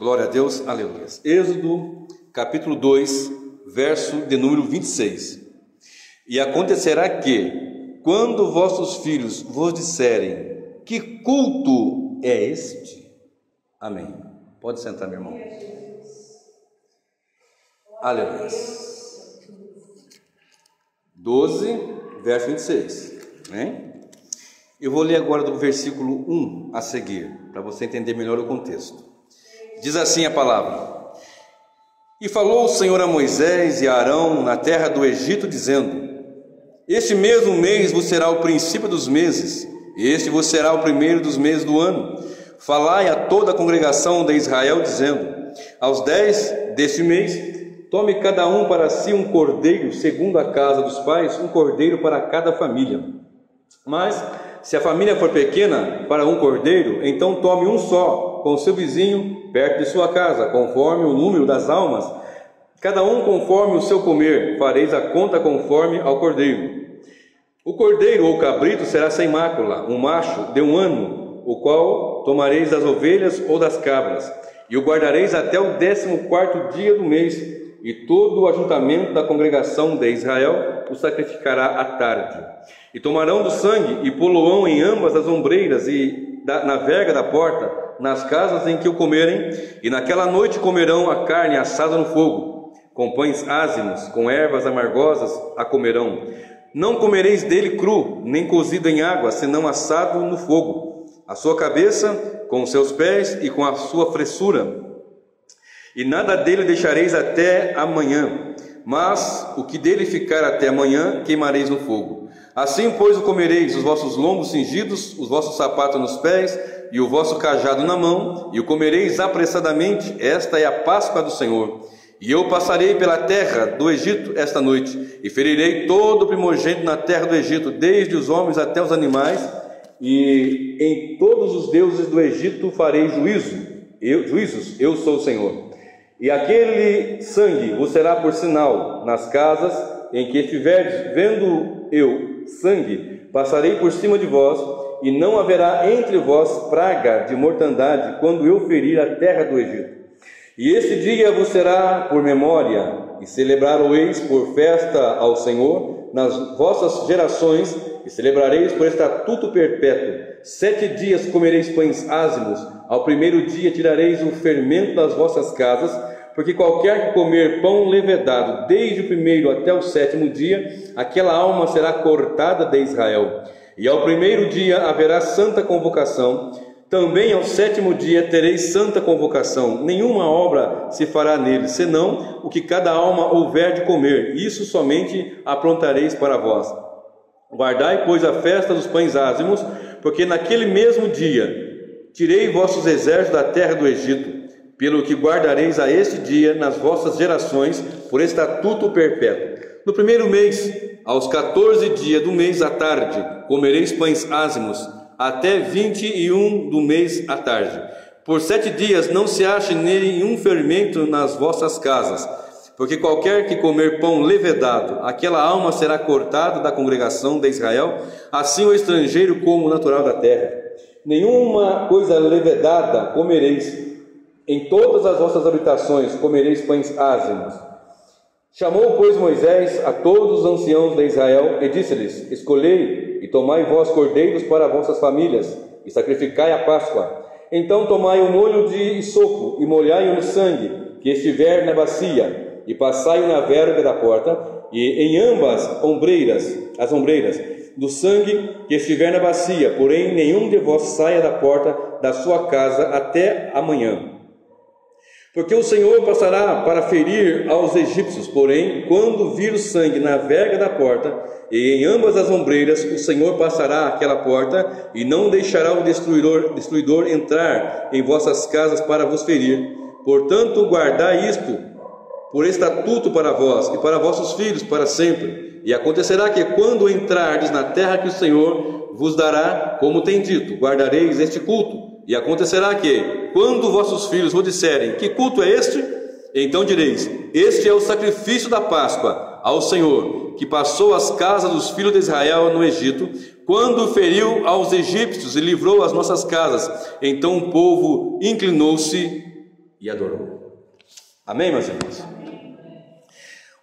Glória a Deus, aleluia. Êxodo, capítulo 2, verso de número 26. E acontecerá que, quando vossos filhos vos disserem: que culto é este? Amém. Pode sentar, meu irmão. Aleluia. 12, verso 26. Amém? Eu vou ler agora do versículo 1 a seguir, para você entender melhor o contexto. Diz assim a palavra: E falou o Senhor a Moisés e a Arão na terra do Egito, dizendo: Este mesmo mês vos será o princípio dos meses, este vos será o primeiro dos meses do ano. Falai a toda a congregação de Israel, dizendo: Aos 10 deste mês, tome cada um para si um cordeiro, segundo a casa dos pais, um cordeiro para cada família. Mas, se a família for pequena, para um cordeiro, então tome um só, com seu vizinho, perto de sua casa, conforme o número das almas, cada um conforme o seu comer, fareis a conta conforme ao cordeiro. O cordeiro ou cabrito será sem mácula, um macho de 1 ano, o qual tomareis das ovelhas ou das cabras, e o guardareis até o 14º dia do mês, e todo o ajuntamento da congregação de Israel o sacrificará à tarde. E tomarão do sangue e pô-lo-ão em ambas as ombreiras e na verga da porta, nas casas em que o comerem, e naquela noite comerão a carne assada no fogo, com pães ázimos, com ervas amargosas a comerão. Não comereis dele cru, nem cozido em água, senão assado no fogo, a sua cabeça, com os seus pés e com a sua fressura. E nada dele deixareis até amanhã, mas o que dele ficar até amanhã queimareis no fogo. Assim, pois, o comereis, os vossos lombos cingidos, os vossos sapatos nos pés e o vosso cajado na mão, e o comereis apressadamente. Esta é a Páscoa do Senhor. E eu passarei pela terra do Egito esta noite, e ferirei todo o primogênito na terra do Egito, desde os homens até os animais, e em todos os deuses do Egito farei juízos, eu sou o Senhor. E aquele sangue vos será por sinal nas casas em que estiverdes. Vendo eu sangue, passarei por cima de vós, e não haverá entre vós praga de mortandade, quando eu ferir a terra do Egito. E este dia vos será por memória, e celebrar-o-eis por festa ao Senhor nas vossas gerações, e celebrareis por estatuto perpétuo. 7 dias comereis pães ázimos, ao primeiro dia tirareis o fermento das vossas casas, porque qualquer que comer pão levedado, desde o primeiro até o 7º dia, aquela alma será cortada de Israel. E ao primeiro dia haverá santa convocação, também ao 7º dia tereis santa convocação. Nenhuma obra se fará nele, senão o que cada alma houver de comer, isso somente aprontareis para vós. Guardai, pois, a festa dos pães ázimos, porque naquele mesmo dia tirei vossos exércitos da terra do Egito, pelo que guardareis a este dia nas vossas gerações, por estatuto perpétuo. No primeiro mês, aos 14 dias do mês à tarde, comereis pães ázimos, até 21 do mês à tarde. Por 7 dias não se ache nenhum fermento nas vossas casas, porque qualquer que comer pão levedado, aquela alma será cortada da congregação de Israel, assim o estrangeiro como o natural da terra. Nenhuma coisa levedada comereis, em todas as vossas habitações comereis pães ázimos. Chamou, pois, Moisés a todos os anciãos de Israel e disse-lhes: Escolhei e tomai vós cordeiros para vossas famílias, e sacrificai a Páscoa. Então tomai o molho de hisopo e molhai-o no sangue que estiver na bacia, e passai-o na verga da porta, e em ambas as ombreiras do sangue que estiver na bacia, porém nenhum de vós saia da porta da sua casa até amanhã. Porque o Senhor passará para ferir aos egípcios, porém, quando vir o sangue na verga da porta e em ambas as ombreiras, o Senhor passará aquela porta e não deixará o destruidor entrar em vossas casas para vos ferir. Portanto, guardai isto por estatuto para vós e para vossos filhos para sempre. E acontecerá que, quando entrardes na terra que o Senhor vos dará, como tem dito, guardareis este culto. E acontecerá que, quando vossos filhos vos disserem: que culto é este? Então direis: este é o sacrifício da Páscoa ao Senhor, que passou as casas dos filhos de Israel no Egito, quando feriu aos egípcios e livrou as nossas casas. Então o povo inclinou-se e adorou. Amém, meus irmãos?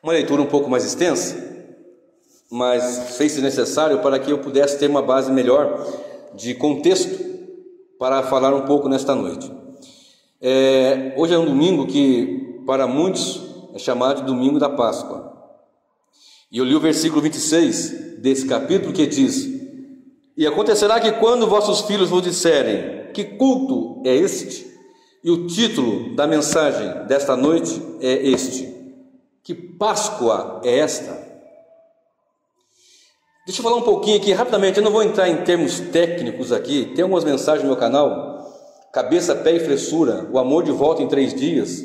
Uma leitura um pouco mais extensa, mas fez-se necessário para que eu pudesse ter uma base melhor de contexto para falar um pouco nesta noite. Hoje é um domingo que para muitos é chamado de domingo da Páscoa. E eu li o versículo 26 desse capítulo que diz: e acontecerá que quando vossos filhos vos disserem que culto é este, e o título da mensagem desta noite é este: que Páscoa é esta? Deixa eu falar um pouquinho aqui rapidamente, eu não vou entrar em termos técnicos aqui. Tem algumas mensagens no meu canal, Cabeça, Pé e Fressura, o amor de volta em 3 dias,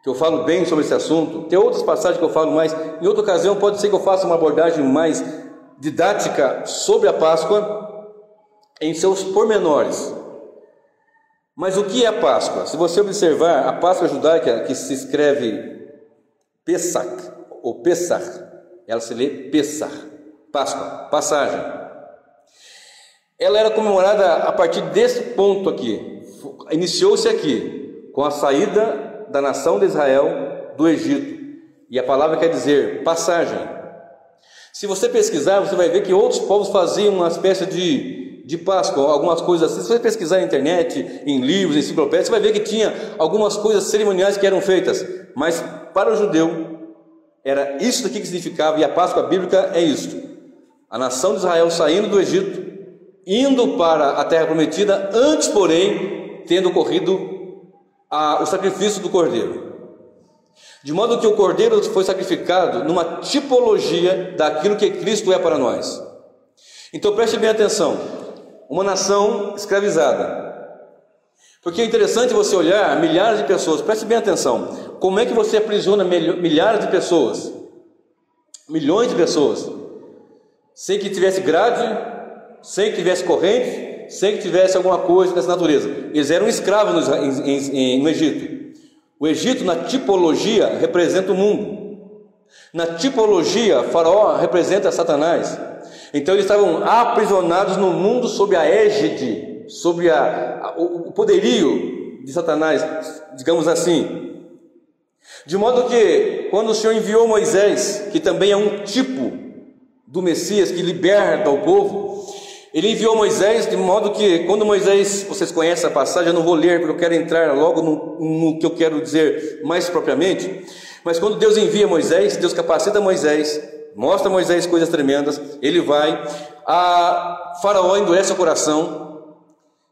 que eu falo bem sobre esse assunto. Tem outras passagens que eu falo mais. Em outra ocasião pode ser que eu faça uma abordagem mais didática sobre a Páscoa em seus pormenores. Mas o que é a Páscoa? Se você observar, a Páscoa judaica, que se escreve Pesach ou Pessah, ela se lê Pessah, Páscoa, passagem. Ela era comemorada a partir desse ponto aqui. Iniciou-se aqui com a saída da nação de Israel do Egito, e a palavra quer dizer passagem. Se você pesquisar, você vai ver que outros povos faziam uma espécie de Páscoa, algumas coisas assim. Se você pesquisar na internet, em livros, em enciclopédias, você vai ver que tinha algumas coisas cerimoniais que eram feitas, mas para o judeu era isso daqui que significava, e a Páscoa bíblica é isto: a nação de Israel saindo do Egito, indo para a terra prometida, antes porém tendo ocorrido o sacrifício do cordeiro, de modo que o cordeiro foi sacrificado numa tipologia daquilo que Cristo é para nós. Então preste bem atenção: uma nação escravizada. Porque é interessante você olhar milhares de pessoas, preste bem atenção, como é que você aprisiona milhares de pessoas, milhões de pessoas, sem que tivesse grade, sem que tivesse corrente, sem que tivesse alguma coisa dessa natureza. Eles eram escravos no Egito. O Egito, na tipologia, representa o mundo. Na tipologia, Faraó representa Satanás. Então eles estavam aprisionados no mundo sob a égide, sob o poderio de Satanás, digamos assim. De modo que, quando o Senhor enviou Moisés, que também é um tipo do Messias que liberta o povo, Ele enviou Moisés, de modo que, quando Moisés, vocês conhecem a passagem, eu não vou ler porque eu quero entrar logo no que eu quero dizer mais propriamente, mas quando Deus envia Moisés, Deus capacita Moisés, mostra a Moisés coisas tremendas, ele vai, Faraó endurece o coração,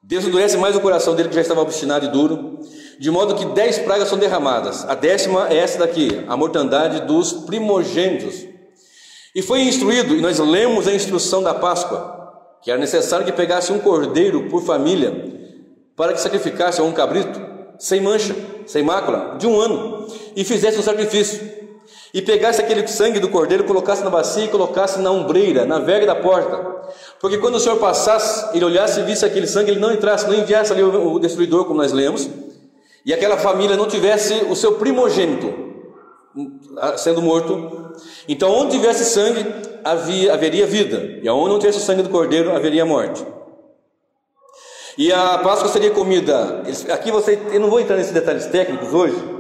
Deus endurece mais o coração dele, que já estava obstinado e duro, de modo que 10 pragas são derramadas. A 10ª é essa daqui, a mortandade dos primogênitos. E foi instruído, e nós lemos a instrução da Páscoa, que era necessário que pegasse um cordeiro por família, para que sacrificasse, ou um cabrito, sem mancha, sem mácula, de 1 ano, e fizesse um sacrifício. E pegasse aquele sangue do cordeiro, colocasse na bacia e colocasse na ombreira, na verga da porta. Porque quando o Senhor passasse, ele olhasse e visse aquele sangue, ele não entrasse, não enviasse ali o destruidor, como nós lemos, e aquela família não tivesse o seu primogênito sendo morto. Então, onde tivesse sangue, haveria vida, e onde não tivesse o sangue do cordeiro, haveria morte. E a Páscoa seria comida, aqui eu não vou entrar nesses detalhes técnicos hoje,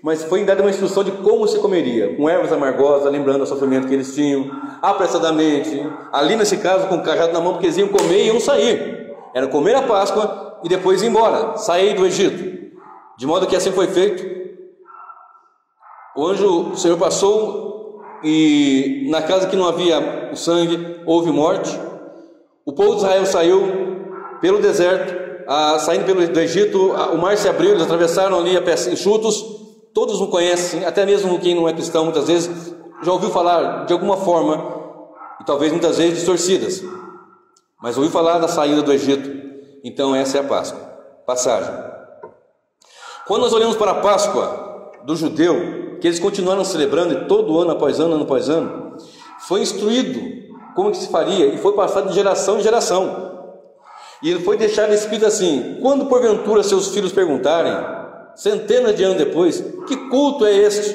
mas foi dada uma instrução de como se comeria, com ervas amargosas, lembrando o sofrimento que eles tinham, apressadamente, ali nesse caso com o cajado na mão, porque eles iam comer e iam sair, era comer a Páscoa e depois ir embora, sair do Egito, de modo que assim foi feito. O Senhor passou, e na casa que não havia o sangue, houve morte. O povo de Israel saiu pelo deserto, saindo do Egito, o mar se abriu, eles atravessaram ali a pé enxutos. Todos não conhecem, até mesmo quem não é cristão, muitas vezes já ouviu falar de alguma forma, e talvez muitas vezes distorcidas, mas ouviu falar da saída do Egito. Então essa é a Páscoa, passagem. Quando nós olhamos para a Páscoa do judeu, que eles continuaram celebrando todo ano após ano, foi instruído como que se faria, e foi passado de geração em geração, e ele foi deixado escrito assim: quando porventura seus filhos perguntarem, centenas de anos depois, que culto é este?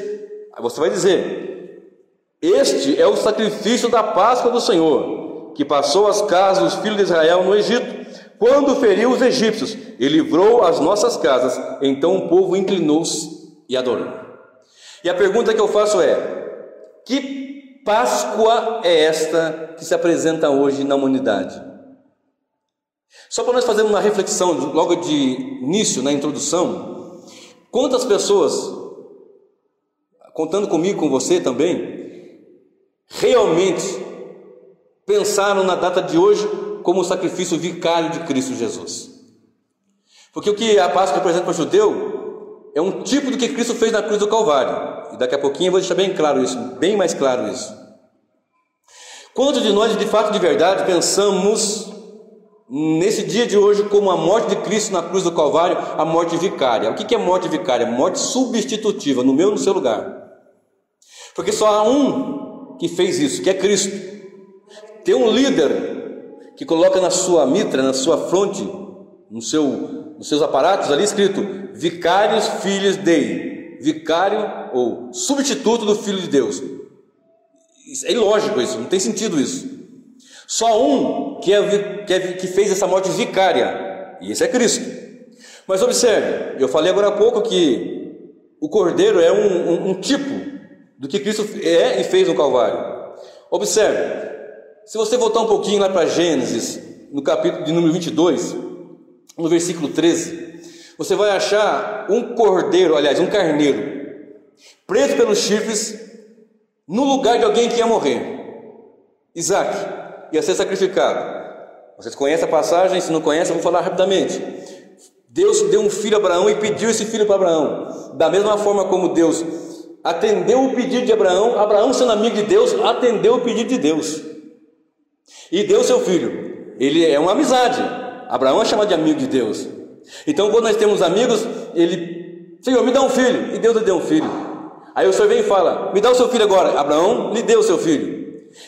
Aí você vai dizer: este é o sacrifício da Páscoa do Senhor, que passou às casas dos filhos de Israel no Egito, quando feriu os egípcios e livrou as nossas casas, então o povo inclinou-se e adorou. E a pergunta que eu faço é: que Páscoa é esta que se apresenta hoje na humanidade? Só para nós fazermos uma reflexão logo de início, na introdução, quantas pessoas, contando comigo, com você também, realmente pensaram na data de hoje como o sacrifício vicário de Cristo Jesus? Porque o que a Páscoa representa para o judeu é um tipo do que Cristo fez na cruz do Calvário. E daqui a pouquinho eu vou deixar bem claro isso, bem mais claro isso. Quantos de nós, de fato, de verdade, pensamos nesse dia de hoje como a morte de Cristo na cruz do Calvário, a morte vicária? O que é morte vicária? Morte substitutiva, no meu e no seu lugar. Porque só há um que fez isso, que é Cristo. Tem um líder que coloca na sua mitra, na sua fronte, nos seus aparatos ali escrito: Vicários Filhos Dei, vicário ou substituto do Filho de Deus. É ilógico isso, não tem sentido isso. Só um que fez essa morte vicária, e esse é Cristo. Mas observe, eu falei agora há pouco que o Cordeiro é um tipo do que Cristo é e fez no Calvário. Observe, se você voltar um pouquinho lá para Gênesis, no capítulo de número 22, no versículo 13, você vai achar um cordeiro, aliás, um carneiro, preso pelos chifres, no lugar de alguém que ia morrer. Isaac ia ser sacrificado. Vocês conhecem a passagem? Se não conhecem, eu vou falar rapidamente. Deus deu um filho a Abraão e pediu esse filho para Abraão. Da mesma forma como Deus atendeu o pedido de Abraão, Abraão, sendo amigo de Deus, atendeu o pedido de Deus e deu seu filho. Ele é uma amizade. Abraão é chamado de amigo de Deus. Então, quando nós temos amigos, Senhor, me dá um filho, e Deus lhe deu um filho. Aí o Senhor vem e fala: me dá o seu filho agora. Abraão lhe deu o seu filho.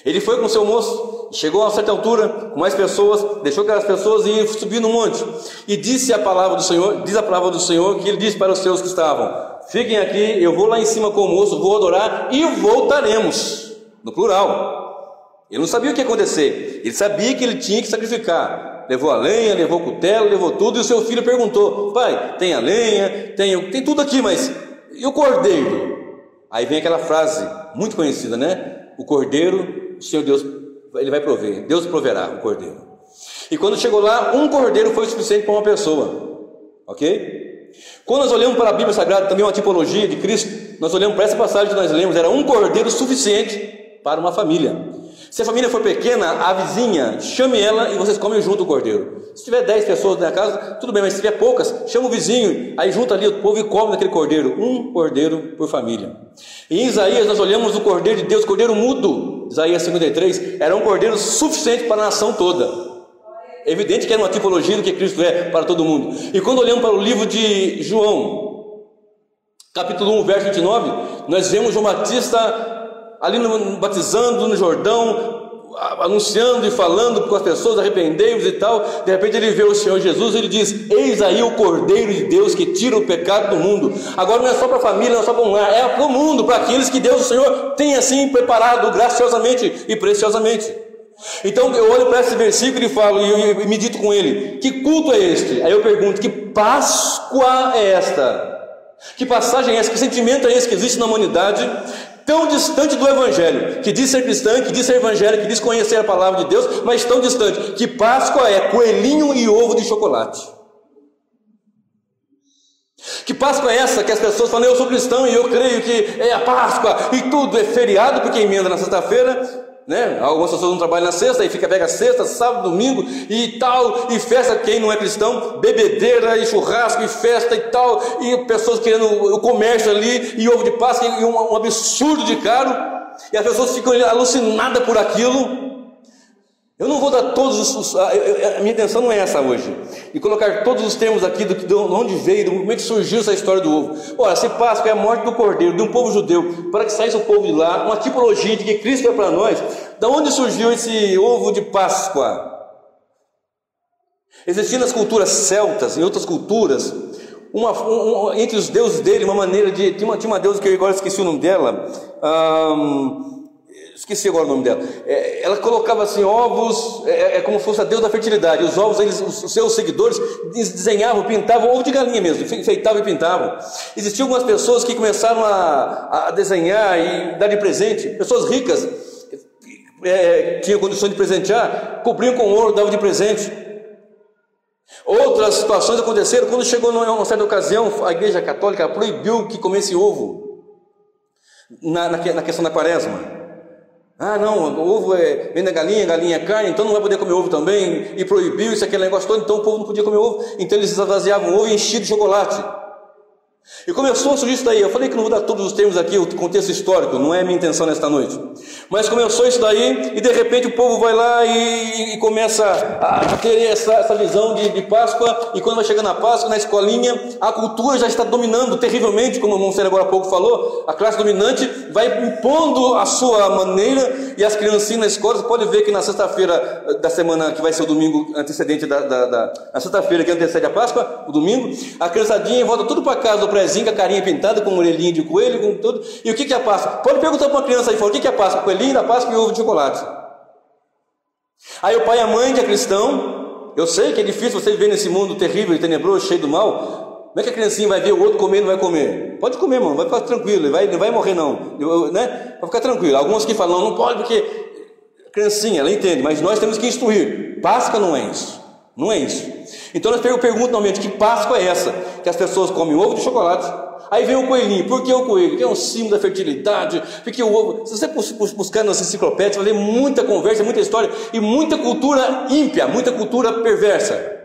Ele foi com o seu moço, chegou a uma certa altura, com mais pessoas, deixou aquelas pessoas e subir no monte. E disse a palavra do Senhor, diz a palavra do Senhor, que ele disse para os seus que estavam: fiquem aqui, eu vou lá em cima com o moço, vou adorar e voltaremos. No plural. Ele não sabia o que ia acontecer, ele sabia que ele tinha que sacrificar. Levou a lenha, levou o cutelo, levou tudo, e o seu filho perguntou: pai, tem a lenha, tem tudo aqui, mas e o cordeiro? Aí vem aquela frase muito conhecida, né? O cordeiro, o Senhor Deus, ele vai prover, Deus proverá o cordeiro. E quando chegou lá, um cordeiro foi o suficiente para uma pessoa, ok? Quando nós olhamos para a Bíblia Sagrada, também uma tipologia de Cristo, nós olhamos para essa passagem que nós lemos, era um cordeiro suficiente para uma família. Se a família for pequena, a vizinha, chame ela e vocês comem junto o cordeiro. Se tiver 10 pessoas na casa, tudo bem, mas se tiver poucas, chama o vizinho, aí junta ali o povo e come naquele cordeiro, um cordeiro por família. E em Isaías nós olhamos o cordeiro de Deus, cordeiro mudo, Isaías 53, era um cordeiro suficiente para a nação toda. É evidente que era uma tipologia do que Cristo é para todo mundo. E quando olhamos para o livro de João, capítulo 1, verso 29, nós vemos João Batista ali batizando no Jordão, anunciando e falando com as pessoas: arrependei-vos e tal. De repente ele vê o Senhor Jesus e ele diz: eis aí o Cordeiro de Deus que tira o pecado do mundo. Agora não é só para a família, não é só para um lar, é para o mundo, para aqueles que Deus, o Senhor, tem assim preparado graciosamente e preciosamente. Então eu olho para esse versículo e falo, e medito com ele: que culto é este? Aí eu pergunto: que Páscoa é esta? Que passagem é essa? Que sentimento é esse que existe na humanidade, tão distante do Evangelho, que diz ser cristã, que diz ser evangélico, que diz conhecer a palavra de Deus, mas tão distante? Que Páscoa é coelhinho e ovo de chocolate. Que Páscoa é essa que as pessoas falam: eu sou cristão e eu creio que é a Páscoa, e tudo é feriado porque emenda na sexta-feira, né? Algumas pessoas não trabalham na sexta, aí pega sexta, sábado, domingo e tal, e festa. Quem não é cristão, bebedeira e churrasco e festa e tal, e pessoas querendo o comércio ali, e ovo de Páscoa, e um absurdo de caro, e as pessoas ficam alucinadas por aquilo. Eu não vou dar todos a minha intenção não é essa hoje, e colocar todos os termos aqui de onde veio, como é que surgiu essa história do ovo. Ora, se Páscoa é a morte do cordeiro de um povo judeu, para que saísse o povo de lá, uma tipologia de que Cristo é para nós, da onde surgiu esse ovo de Páscoa? Existia nas culturas celtas, em outras culturas, entre os deuses dele, uma maneira de... Tinha uma deusa que eu agora esqueci o nome dela, esqueci agora o nome dela, ela colocava assim ovos, como se fosse a deusa da fertilidade. Os ovos, os seus seguidores desenhavam, pintavam, ovo de galinha mesmo, enfeitavam e pintavam. Existiam algumas pessoas que começaram a desenhar e dar de presente, pessoas ricas, tinham condições de presentear, cobriam com ouro, davam de presente. Outras situações aconteceram quando chegou numa certa ocasião, a Igreja Católica proibiu que comesse ovo na questão da quaresma. Não, o ovo vem da galinha, galinha é carne, então não vai poder comer ovo também, e proibiu isso, aquele negócio todo, então o povo não podia comer ovo, então eles esvaziavam o ovo e enchiam de chocolate. E começou a surgir isso daí. Eu falei que não vou dar todos os termos aqui, o contexto histórico, não é a minha intenção nesta noite. Mas começou isso daí, e de repente o povo vai lá e começa a ter essa visão de Páscoa. E quando vai chegando a Páscoa, na escolinha, a cultura já está dominando terrivelmente, como o Monsenhor agora há pouco falou. A classe dominante vai impondo a sua maneira, e as criancinhas na escola, você pode ver que na sexta-feira da semana, que vai ser o domingo antecedente na sexta-feira que antecede a Páscoa, o domingo, a criançadinha volta tudo para casa do prezinho, com a carinha pintada, com orelhinha de coelho, com tudo. E o que é a Páscoa? Pode perguntar para uma criança aí, fala, o que é a Páscoa? Coelhinho da Páscoa e ovo de chocolate. Aí o pai e a mãe, que é cristão, eu sei que é difícil você viver nesse mundo terrível e tenebroso, cheio do mal. Como é que a criancinha vai ver o outro comer e não vai comer? Pode comer, irmão, vai ficar tranquilo, não vai morrer não, né? Vai ficar tranquilo. Alguns que falam, não pode porque criancinha, ela entende, mas nós temos que instruir. Páscoa não é isso, não é isso. Então nós perguntamos normalmente, que Páscoa é essa? Que as pessoas comem ovo de chocolate, aí vem o coelhinho. Por que o coelho? Que é um símbolo da fertilidade, porque o ovo, se você buscar nas enciclopédias, você vai ver muita conversa, muita história, e muita cultura ímpia, muita cultura perversa.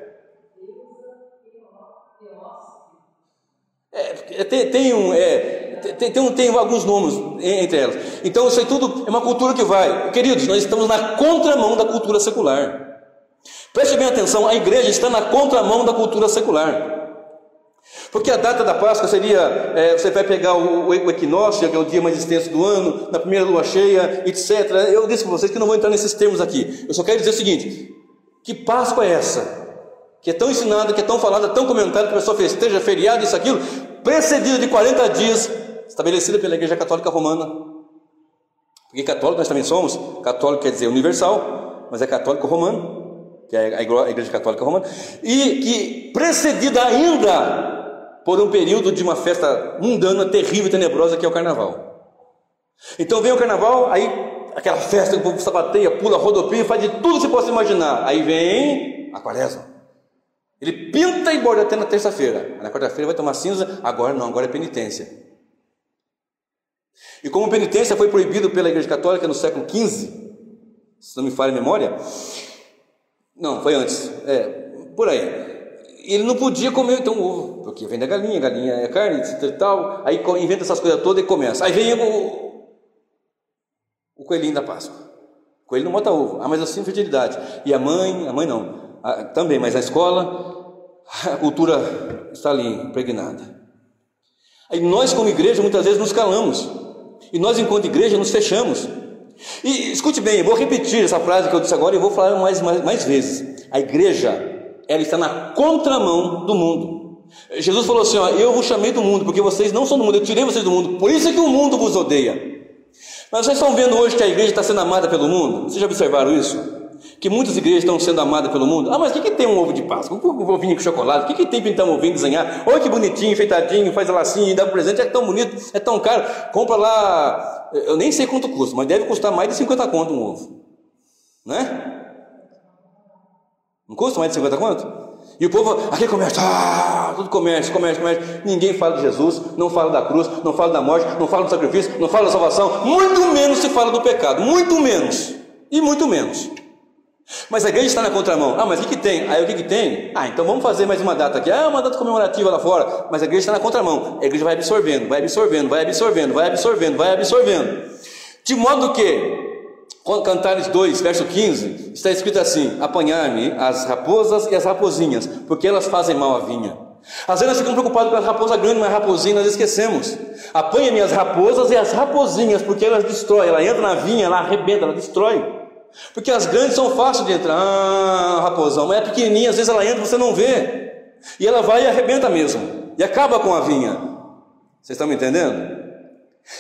Tem alguns nomes entre elas. Então isso aí tudo é uma cultura que vai. Queridos, nós estamos na contramão da cultura secular. Preste bem atenção, a igreja está na contramão da cultura secular. Porque a data da Páscoa seria, você vai pegar o equinócio, que é o dia mais extenso do ano, na primeira lua cheia, etc. Eu disse para vocês que não vou entrar nesses termos aqui. Eu só quero dizer o seguinte, que Páscoa é essa? Que é tão ensinada, que é tão falada, tão comentada, que a pessoa festeja, feriado, isso, aquilo, precedida de 40 dias, estabelecida pela Igreja Católica Romana. Porque católico nós também somos, católico quer dizer universal, mas é católico romano, que é a Igreja Católica Romana, e que precedida ainda por um período de uma festa mundana, terrível e tenebrosa, que é o Carnaval. Então vem o Carnaval, aí aquela festa que o povo sapateia, pula, rodopia, faz de tudo que você possa imaginar. Aí vem a Quaresma. Ele pinta e borda até na terça-feira. Na quarta-feira vai tomar cinza, agora não, agora é penitência. E como penitência foi proibido pela Igreja Católica no século XV, se não me falha a memória, não, foi antes, por aí. Ele não podia comer então o ovo, porque vem da galinha, galinha é carne, etc e tal. Aí inventa essas coisas todas e começa. Aí vem o coelhinho da Páscoa. O coelho não bota ovo, mas assim fertilidade. E a mãe não, também, mas na escola a cultura está ali impregnada. Aí nós como igreja muitas vezes nos calamos, e nós enquanto igreja nos fechamos. E escute bem, eu vou repetir essa frase que eu disse agora e vou falar mais vezes. A igreja, ela está na contramão do mundo. Jesus falou assim, eu vos chamei do mundo, porque vocês não são do mundo, eu tirei vocês do mundo, por isso é que o mundo vos odeia. Mas vocês estão vendo hoje que a igreja está sendo amada pelo mundo? Vocês já observaram isso? Que muitas igrejas estão sendo amadas pelo mundo. Mas o que tem um ovo de Páscoa? Um ovinho com chocolate? O que tem pintar um ovinho, desenhar? Olha que bonitinho, enfeitadinho, faz a lacinha e dá um presente, é tão bonito, é tão caro. Compra lá, eu nem sei quanto custa, mas deve custar mais de 50 conto um ovo, né? Não custa mais de 50 conto? E o povo, aqui comércio, tudo comércio, ninguém fala de Jesus, não fala da cruz, não fala da morte, não fala do sacrifício, não fala da salvação, muito menos se fala do pecado, muito menos, e muito menos. Mas a igreja está na contramão. Mas o que tem? Aí o que tem? Então vamos fazer mais uma data aqui. Uma data comemorativa lá fora. Mas a igreja está na contramão. A igreja vai absorvendo. De modo que, Cantares 2, verso 15, está escrito assim: apanhar-me as raposas e as rapozinhas, porque elas fazem mal à vinha. Às vezes nós ficamos preocupados com as raposas grandes, mas a raposinha nós esquecemos. Apanha-me as raposas e as rapozinhas, porque elas destroem. Ela entra na vinha, ela arrebenta, ela destrói. Porque as grandes são fáceis de entrar, raposão, mas a pequenininha, às vezes ela entra e você não vê, e ela vai e arrebenta mesmo, e acaba com a vinha. Vocês estão me entendendo?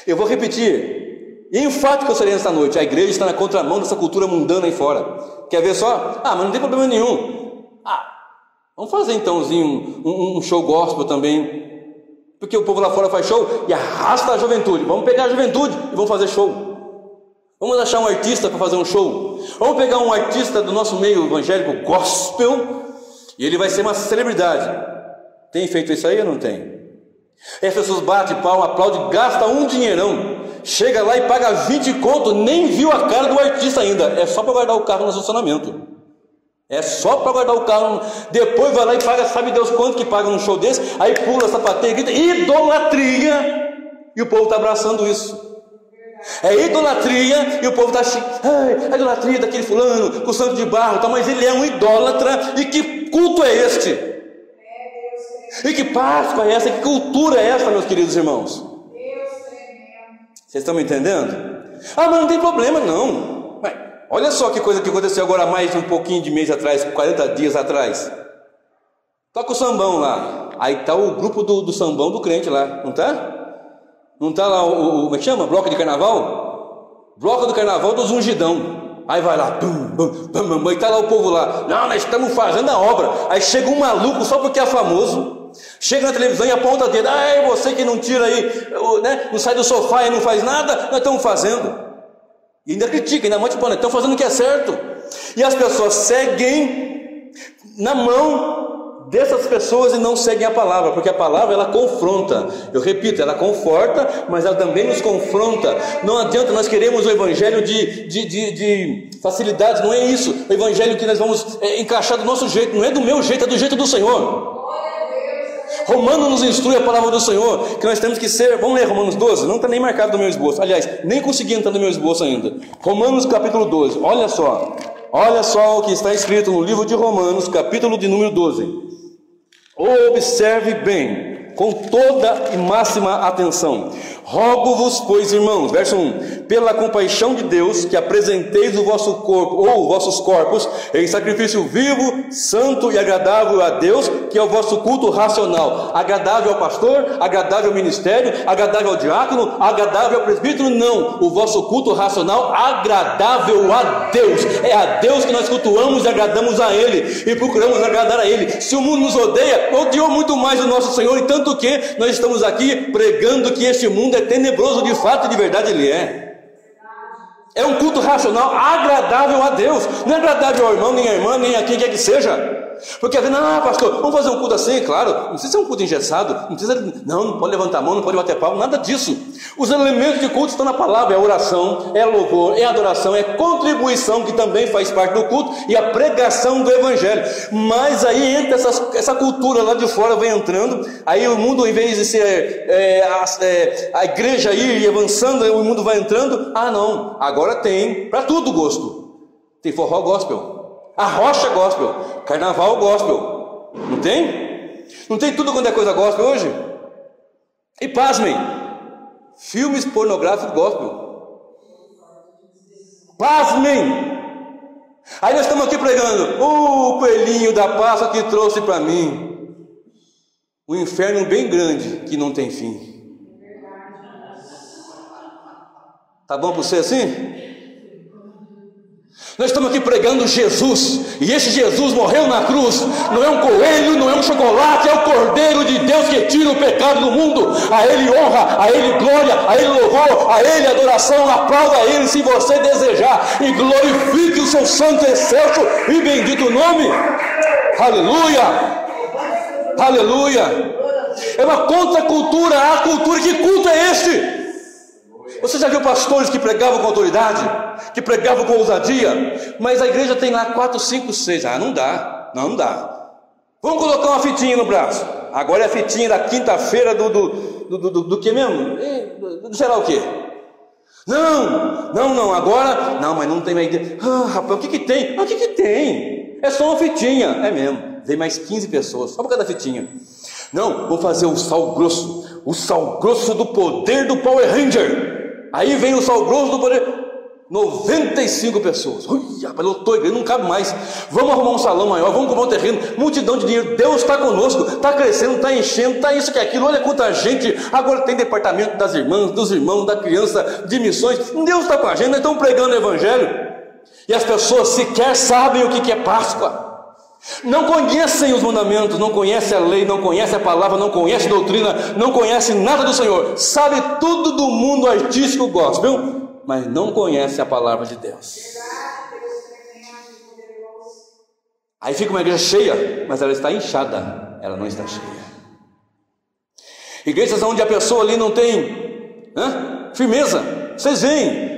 Eu vou repetir, E enfático eu serei nesta noite. A igreja está na contramão dessa cultura mundana aí fora. Quer ver só? Mas não tem problema nenhum. Vamos fazer então um show gospel também. Porque o povo lá fora faz show e arrasta a juventude. Vamos pegar a juventude e vamos fazer show. Vamos achar um artista para fazer um show. Vamos pegar um artista do nosso meio evangélico gospel e ele vai ser uma celebridade. Tem feito isso aí ou não tem? E as pessoas batem palma, aplaudem, gastam um dinheirão. Chega lá e paga 20 conto, nem viu a cara do artista ainda. É só para guardar o carro no estacionamento. É só para guardar o carro. Depois vai lá e paga, sabe Deus quanto que paga num show desse. Aí pula, sapateia, grita, idolatria. E o povo está abraçando isso. É idolatria e o povo está assim, a idolatria daquele fulano com santo de barro, tá, mas ele é um idólatra. E que culto é este? E que Páscoa é essa? Que cultura é essa, meus queridos irmãos? Vocês estão me entendendo? Mas não tem problema não. Mas, olha só que coisa que aconteceu agora mais de um pouquinho de mês atrás, 40 dias atrás. Toca o sambão lá. Aí está o grupo do sambão do crente lá, não está? Não está lá como é que chama? Bloco de carnaval? Bloco do carnaval dos ungidão. Aí vai lá, e está lá o povo lá. Não, nós estamos fazendo a obra. Aí chega um maluco só porque é famoso. Chega na televisão e aponta o dedo. Você que não tira aí, né? Não sai do sofá e não faz nada. Nós estamos fazendo. E ainda critica, ainda monte de pano. Estão fazendo o que é certo. E as pessoas seguem na mão dessas pessoas e não seguem a palavra, porque a palavra ela confronta, eu repito, ela conforta, mas ela também nos confronta. Não adianta nós queremos o evangelho de facilidades, não é isso. O evangelho que nós vamos encaixar do nosso jeito, não é do meu jeito, é do jeito do Senhor. Romanos nos instrui a palavra do Senhor, que nós temos que ser, vamos ler Romanos 12, não está nem marcado no meu esboço, aliás, nem consegui entrar no meu esboço ainda. Romanos capítulo 12, olha só o que está escrito no livro de Romanos, capítulo de número 12. Observe bem, com toda e máxima atenção. Rogo-vos, pois, irmãos, verso 1, pela compaixão de Deus, que apresenteis o vosso corpo, ou vossos corpos, em sacrifício vivo, santo e agradável a Deus, que é o vosso culto racional. Agradável ao pastor, agradável ao ministério, agradável ao diácono, agradável ao presbítero? Não, o vosso culto racional agradável a Deus. É a Deus que nós cultuamos e agradamos a Ele, e procuramos agradar a Ele. Se o mundo nos odeia, odiou muito mais o nosso Senhor, e tanto que nós estamos aqui pregando que este mundo é tenebroso, de fato e de verdade ele é. É um culto racional agradável a Deus, não é agradável ao irmão, nem à irmã, nem a quem quer que seja. Porque pastor, vamos fazer um culto assim, claro, não precisa ser um culto engessado, não pode levantar a mão, não pode bater palma, nada disso. Os elementos de culto estão na palavra, é oração, é louvor, é adoração, é contribuição, que também faz parte do culto, e a pregação do evangelho. Mas aí entra essa cultura lá de fora, vem entrando, aí o mundo, em vez de ser a igreja ir avançando, o mundo vai entrando. Não, agora tem para tudo gosto. Tem forró gospel, a rocha gospel, carnaval gospel, não tem? Não tem tudo quando é coisa gospel hoje? E pasmem, filmes pornográficos gospel, pasmem. Aí nós estamos aqui pregando, o coelhinho da Páscoa que trouxe para mim um inferno bem grande que não tem fim. Tá bom para você assim? Nós estamos aqui pregando Jesus, e esse Jesus morreu na cruz, não é um coelho, não é um chocolate, é o Cordeiro de Deus que tira o pecado do mundo. A Ele honra, a Ele glória, a Ele louvor, a Ele adoração. Aplauda a Ele se você desejar, e glorifique o seu santo, excelso e bendito nome. Aleluia, aleluia. É uma contracultura à cultura. Que culto é este? Você já viu pastores que pregavam com autoridade, que pregavam com ousadia, mas a igreja tem lá 4, 5, 6. Não dá. Vamos colocar uma fitinha no braço. Agora é a fitinha da quinta-feira do que mesmo? Do sei lá o que. Não, agora não, mas não tem mais igreja. Rapaz, o que tem? O que tem? É só uma fitinha. É mesmo, vem mais 15 pessoas, só por causa da fitinha. Não, vou fazer o sal grosso do poder do Power Ranger. Aí vem o sal grosso do poder. 95 pessoas. Ui, rapaz, lotou a igreja, não cabe mais. Vamos arrumar um salão maior, vamos comprar um terreno, multidão de dinheiro. Deus está conosco, está crescendo, está enchendo, está isso que aquilo. Olha quanta gente. Agora tem departamento das irmãs, dos irmãos, da criança, de missões. Deus está com a gente, nós estamos pregando o evangelho. E as pessoas sequer sabem o que é Páscoa. Não conhecem os mandamentos, não conhecem a lei, não conhecem a palavra, não conhecem a doutrina, não conhecem nada do Senhor. Sabe tudo do mundo artístico gospel, mas não conhece a palavra de Deus. Aí fica uma igreja cheia, mas ela está inchada, ela não está cheia. Igrejas onde a pessoa ali não tem firmeza. Vocês veem,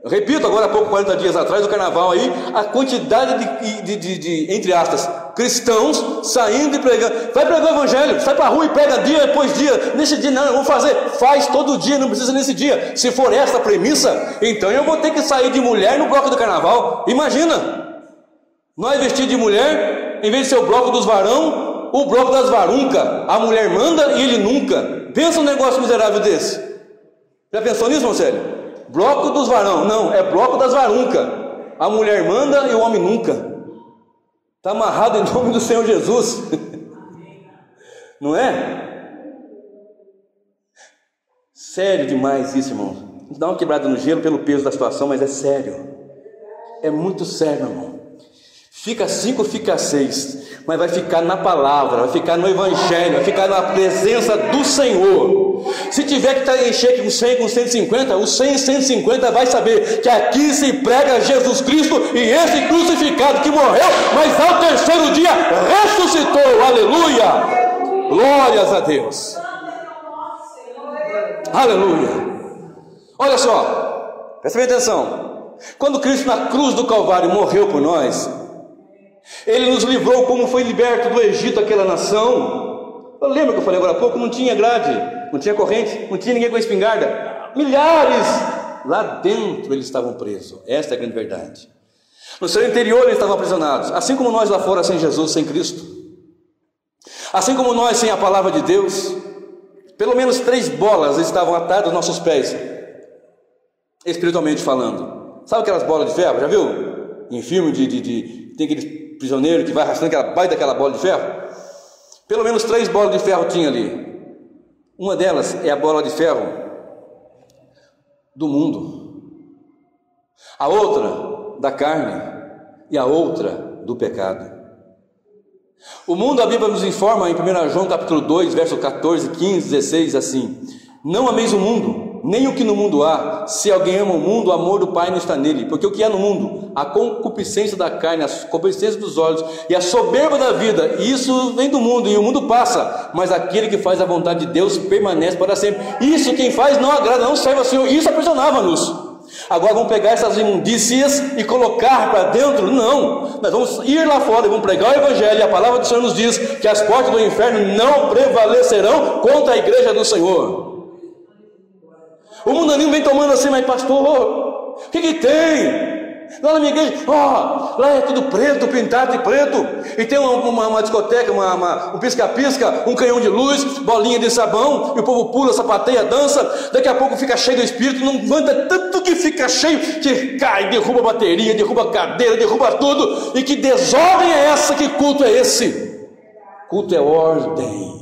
eu repito, agora há pouco, 40 dias atrás do carnaval aí, a quantidade de entre aspas, cristãos saindo e pregando. Vai pregar o evangelho, sai para a rua e prega dia depois dia. Nesse dia não, eu vou fazer. Faz todo dia, não precisa nesse dia. Se for essa a premissa, então eu vou ter que sair de mulher no bloco do carnaval. Imagina, nós vestidos de mulher, em vez de ser o bloco dos varão, o bloco das varunca. A mulher manda e ele nunca. Pensa um negócio miserável desse. Já pensou nisso, Marcelo? Bloco dos varão, não, é bloco das varunca. A mulher manda e o homem nunca. Está amarrado em nome do Senhor Jesus. Não é? Sério demais isso, irmão. Dá uma quebrada no gelo pelo peso da situação, mas é sério. É muito sério, irmão. Fica 5, fica 6, mas vai ficar na palavra, vai ficar no evangelho, vai ficar na presença do Senhor. Se tiver que encher com 100, com 150, os 100 e 150 vai saber que aqui se prega Jesus Cristo e esse crucificado que morreu, mas ao terceiro dia ressuscitou. Aleluia! Glórias a Deus. Aleluia! Olha só, presta bem atenção. Quando Cristo na cruz do Calvário morreu por nós, Ele nos livrou como foi liberto do Egito aquela nação. Eu lembro que eu falei agora há pouco, não tinha grade, não tinha corrente, não tinha ninguém com espingarda. Milhares lá dentro eles estavam presos. Esta é a grande verdade. No seu interior eles estavam aprisionados, assim como nós lá fora sem Jesus, sem Cristo. Assim como nós sem a palavra de Deus. Pelo menos 3 bolas estavam atadas aos nossos pés, espiritualmente falando. Sabe aquelas bolas de ferro? Já viu? Em filme tem aquele prisioneiro que vai arrastando aquela baita daquela bola de ferro. Pelo menos 3 bolas de ferro tinha ali. Uma delas é a bola de ferro do mundo, a outra da carne e a outra do pecado. O mundo, a Bíblia nos informa em 1 João capítulo 2, verso 14, 15, 16, assim: não ameis o mundo, nem o que no mundo há. Se alguém ama o mundo, o amor do Pai não está nele. Porque o que há no mundo? A concupiscência da carne, a concupiscência dos olhos e a soberba da vida, isso vem do mundo, e o mundo passa, mas aquele que faz a vontade de Deus permanece para sempre. Isso quem faz não agrada, não serve ao Senhor. Isso aprisionava-nos. Agora vamos pegar essas imundícias e colocar para dentro? Não, nós vamos ir lá fora e vamos pregar o evangelho, e a palavra do Senhor nos diz que as portas do inferno não prevalecerão contra a igreja do Senhor. O mundanismo vem tomando assim: mas pastor, o que tem? Lá na minha igreja, lá é tudo preto, pintado de preto, e tem uma discoteca, um pisca-pisca, um canhão de luz, bolinha de sabão, e o povo pula, sapateia, dança. Daqui a pouco fica cheio do Espírito, não aguenta tanto que fica cheio, que cai, derruba a bateria, derruba a cadeira, derruba tudo. E que desordem é essa? Que culto é esse? Culto é ordem.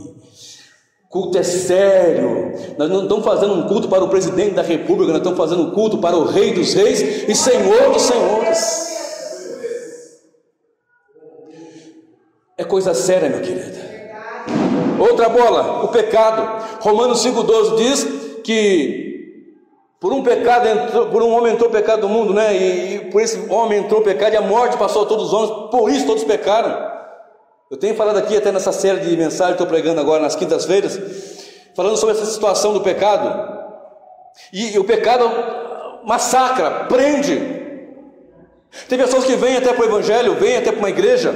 Culto é sério. Nós não estamos fazendo um culto para o presidente da república, nós estamos fazendo um culto para o Rei dos Reis e Senhor dos Senhores. É coisa séria, meu querido. Outra bola, o pecado. Romanos 5,12 diz que por um homem entrou o pecado do mundo, né? E por esse homem entrou o pecado, e a morte passou a todos os homens, por isso todos pecaram. Eu tenho falado aqui até nessa série de mensagens que estou pregando agora nas quintas-feiras, falando sobre essa situação do pecado. E o pecado massacra, prende. Tem pessoas que vêm até para o evangelho, vêm até para uma igreja,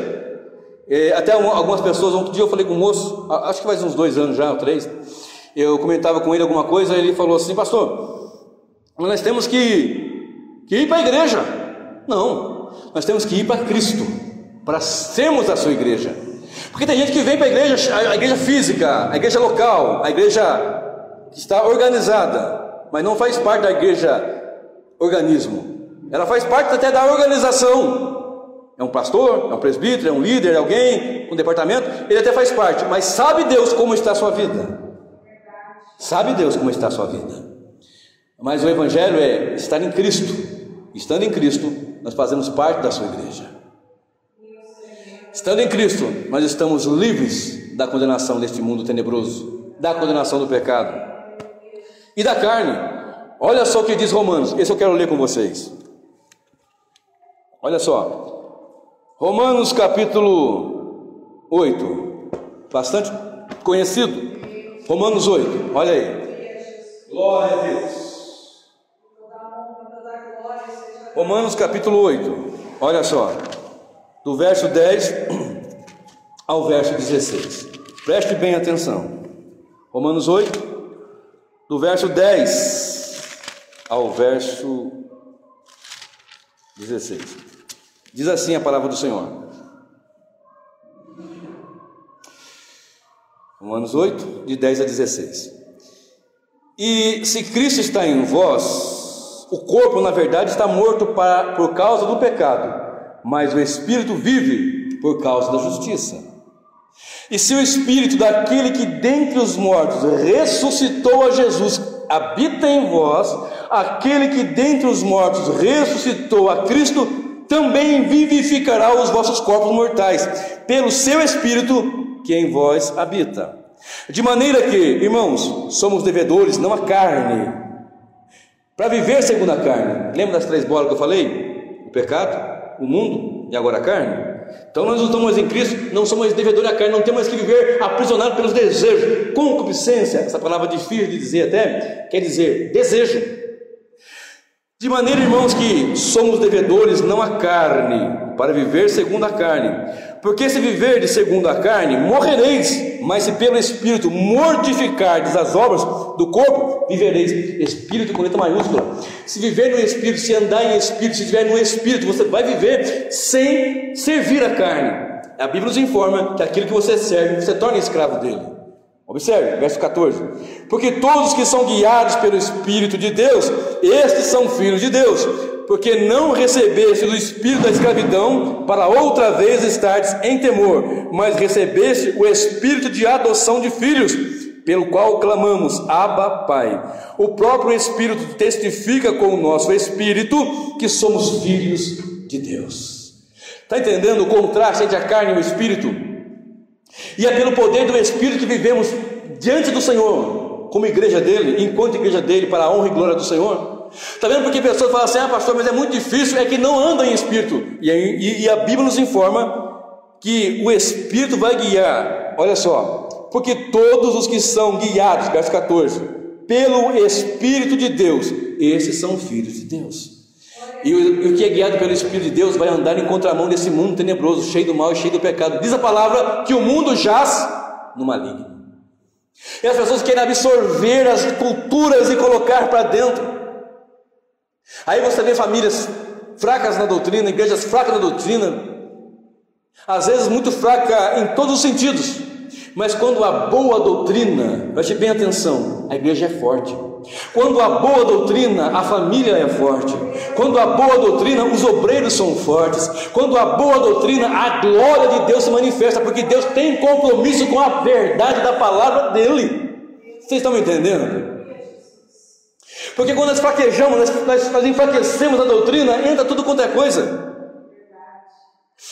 até algumas pessoas. Um dia eu falei com um moço, acho que faz uns 2 anos já, ou 3, eu comentava com ele alguma coisa, e ele falou assim: pastor, nós temos que ir para a igreja. Não, nós temos que ir para Cristo, para sermos a sua igreja. Porque tem gente que vem para a igreja física, a igreja local, a igreja que está organizada, mas não faz parte da igreja organismo. ela faz parte até da organização. É um pastor, é um presbítero, é um líder, é alguém, um departamento, ele até faz parte, mas sabe Deus como está a sua vida? Sabe Deus como está a sua vida? Mas o Evangelho é estar em Cristo. Estando em Cristo, nós fazemos parte da sua igreja. Estando em Cristo, nós estamos livres da condenação deste mundo tenebroso, da condenação do pecado e da carne. Olha só o que diz Romanos, esse eu quero ler com vocês. Olha só, Romanos capítulo 8, bastante conhecido. Romanos 8, olha aí. Glória a Deus. Romanos capítulo 8, olha só, do verso 10 ao verso 16, preste bem atenção. Romanos 8, do verso 10 ao verso 16, diz assim a palavra do Senhor. Romanos 8, de 10 a 16. E se Cristo está em vós, o corpo, na verdade, está morto por causa do pecado, mas o Espírito vive por causa da justiça. E se o Espírito daquele que dentre os mortos ressuscitou a Jesus habita em vós, aquele que dentre os mortos ressuscitou a Cristo também vivificará os vossos corpos mortais, pelo seu Espírito que em vós habita. De maneira que, irmãos, somos devedores, não a carne, para viver segundo a carne. Lembra das 3 bolas que eu falei? O pecado, o mundo e agora a carne. Então nós não estamos mais em Cristo, não somos mais devedores da carne, não temos mais que viver aprisionados pelos desejos. Concupiscência, essa palavra difícil de dizer até, quer dizer desejo. De maneira, irmãos, que somos devedores não a carne, para viver segundo a carne. Porque se viverdes segundo a carne, morrereis, mas se pelo Espírito mortificardes as obras do corpo, vivereis. Espírito com letra maiúscula. Se viver no Espírito, se andar em Espírito, se estiver no Espírito, você vai viver sem servir a carne. A Bíblia nos informa que aquilo que você serve, você torna escravo dele. Observe, verso 14. Porque todos que são guiados pelo Espírito de Deus, estes são filhos de Deus. Porque não recebeste do espírito da escravidão para outra vez estardes em temor, mas recebeste o espírito de adoção de filhos, pelo qual clamamos, Abba, Pai. O próprio Espírito testifica com o nosso espírito que somos filhos de Deus. Está entendendo o contraste entre a carne e o espírito? E é pelo poder do Espírito que vivemos diante do Senhor, como igreja dele, enquanto igreja dele, para a honra e glória do Senhor. Está vendo porque pessoas falam assim, pastor, mas é muito difícil, é que não andam em Espírito. E a Bíblia nos informa que o Espírito vai guiar, olha só, porque todos os que são guiados, verso 14, pelo Espírito de Deus, esses são filhos de Deus. E o que é guiado pelo Espírito de Deus vai andar em contramão desse mundo tenebroso, cheio do mal e cheio do pecado. Diz a palavra que o mundo jaz no maligno. E as pessoas querem absorver as culturas e colocar para dentro. Aí você vê famílias fracas na doutrina, igrejas fracas na doutrina, às vezes muito fraca em todos os sentidos. Mas quando a boa doutrina, preste bem atenção, a igreja é forte. Quando a boa doutrina, a família é forte. Quando a boa doutrina, os obreiros são fortes. Quando a boa doutrina, a glória de Deus se manifesta, porque Deus tem compromisso com a verdade da palavra dele. Vocês estão me entendendo? Porque quando nós fraquejamos, nós enfraquecemos a doutrina, entra tudo quanto é coisa.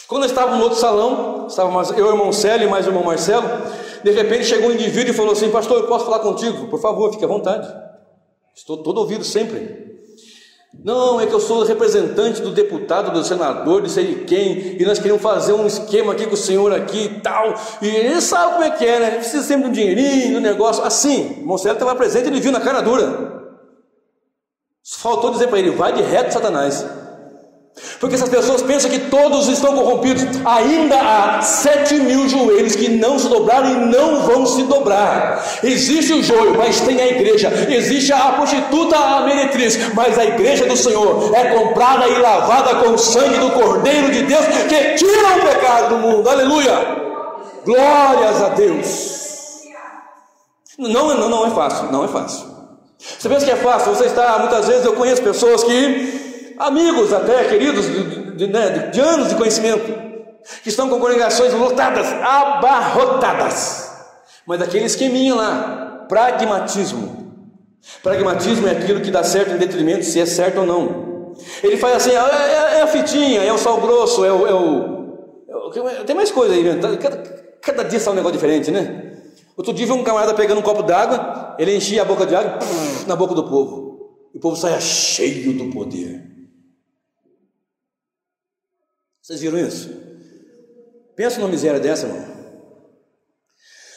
Quando eu estava no outro salão, estava eu, o irmão Célio e mais o irmão Marcelo, de repente chegou um indivíduo e falou assim, pastor, eu posso falar contigo? Por favor, fique à vontade. Estou todo ouvido sempre. Não, é que eu sou representante do deputado, do senador, de sei de quem, e nós queremos fazer um esquema aqui com o senhor aqui e tal, e ele sabe como é que é, né? Ele precisa sempre de um dinheirinho, de um negócio, assim. O irmão Célio estava presente, ele viu na cara dura. Faltou dizer para ele, vai de reto, Satanás. Porque essas pessoas pensam que todos estão corrompidos. Ainda há 7.000 joelhos que não se dobraram e não vão se dobrar. Existe o joio, mas tem a igreja. Existe a prostituta, a meretriz, mas a igreja do Senhor é comprada e lavada com o sangue do Cordeiro de Deus, que tira o pecado do mundo. Aleluia! Glórias a Deus. Não é fácil, não é fácil. Você pensa que é fácil? Você está, muitas vezes eu conheço pessoas que amigos até, queridos, de anos de conhecimento, que estão com congregações lotadas, abarrotadas, mas aquele esqueminha lá, pragmatismo. Pragmatismo é aquilo que dá certo em detrimento se é certo ou não. Ele faz assim, é a fitinha, é o sal grosso, tem mais coisa aí, cada dia sai um negócio diferente, né? Outro dia vi um camarada pegando um copo d'água, ele enchia a boca de água na boca do povo, e o povo saia cheio do poder. Vocês viram isso? Pensa numa miséria dessa, irmão.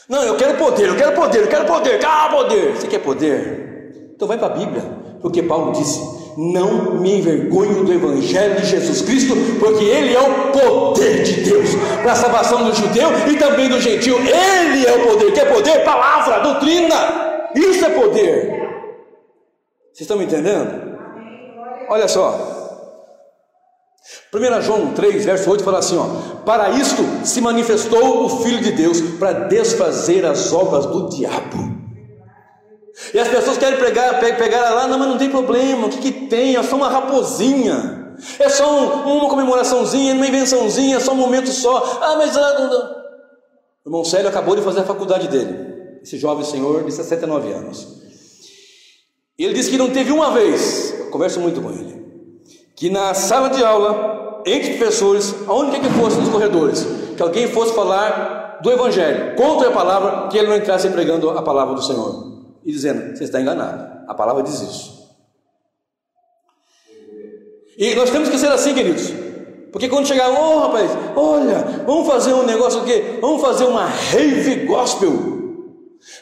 Não, eu quero poder, eu quero poder, eu quero poder, poder. Você quer poder? Então vai para a Bíblia, porque Paulo disse: não me envergonho do Evangelho de Jesus Cristo, porque Ele é o poder de Deus para a salvação do judeu e também do gentio. Ele é o poder. Quer poder? Palavra, doutrina. Isso é poder. Vocês estão me entendendo? Olha só, 1 João 3, verso 8 fala assim, para isto se manifestou o Filho de Deus, para desfazer as obras do diabo. E as pessoas querem pegar lá, não, mas não tem problema, o que tem? É só uma raposinha, é só uma comemoraçãozinha, uma invençãozinha, é só um momento só. Mas não. O irmão Célio acabou de fazer a faculdade dele, esse jovem senhor de 69 anos. Ele disse que não teve uma vez, eu converso muito com ele, que na sala de aula, entre professores, aonde quer que fosse nos corredores, que alguém fosse falar do Evangelho, contra a palavra, que ele não entrasse pregando a palavra do Senhor e dizendo: você está enganado, a palavra diz isso. E nós temos que ser assim, queridos, porque quando chegar, rapaz, olha, vamos fazer um negócio aqui, vamos fazer uma rave gospel.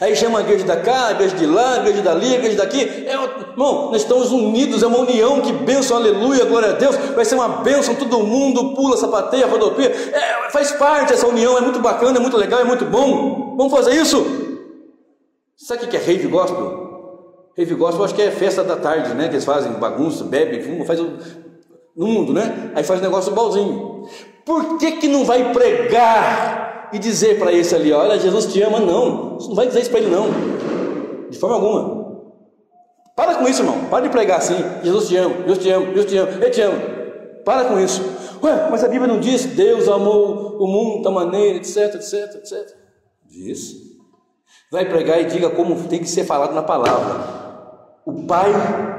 Aí chama a igreja da cá, a igreja de lá, a igreja dali, a igreja daqui. Irmão, nós estamos unidos, é uma união, que bênção, aleluia, glória a Deus. Vai ser uma bênção, todo mundo pula, sapateia, rodopia. Faz parte dessa união, é muito bacana, é muito legal, é muito bom. Vamos fazer isso. Sabe o que é rave gospel? Rave gospel, acho que é festa da tarde, né? Que eles fazem bagunça, bebem, fumam, faz no mundo, né? Aí faz um negócio balzinho. Por que não vai pregar e dizer para esse ali: olha, Jesus te ama? Não, você não vai dizer isso para ele, não, de forma alguma. Para com isso, irmão, para de pregar assim: Jesus te ama, Deus te ama, Deus te ama, Ele te ama. Para com isso. Mas a Bíblia não diz: Deus amou o mundo da maneira, etc, etc, etc. Diz. Vai pregar e diga como tem que ser falado na palavra. O Pai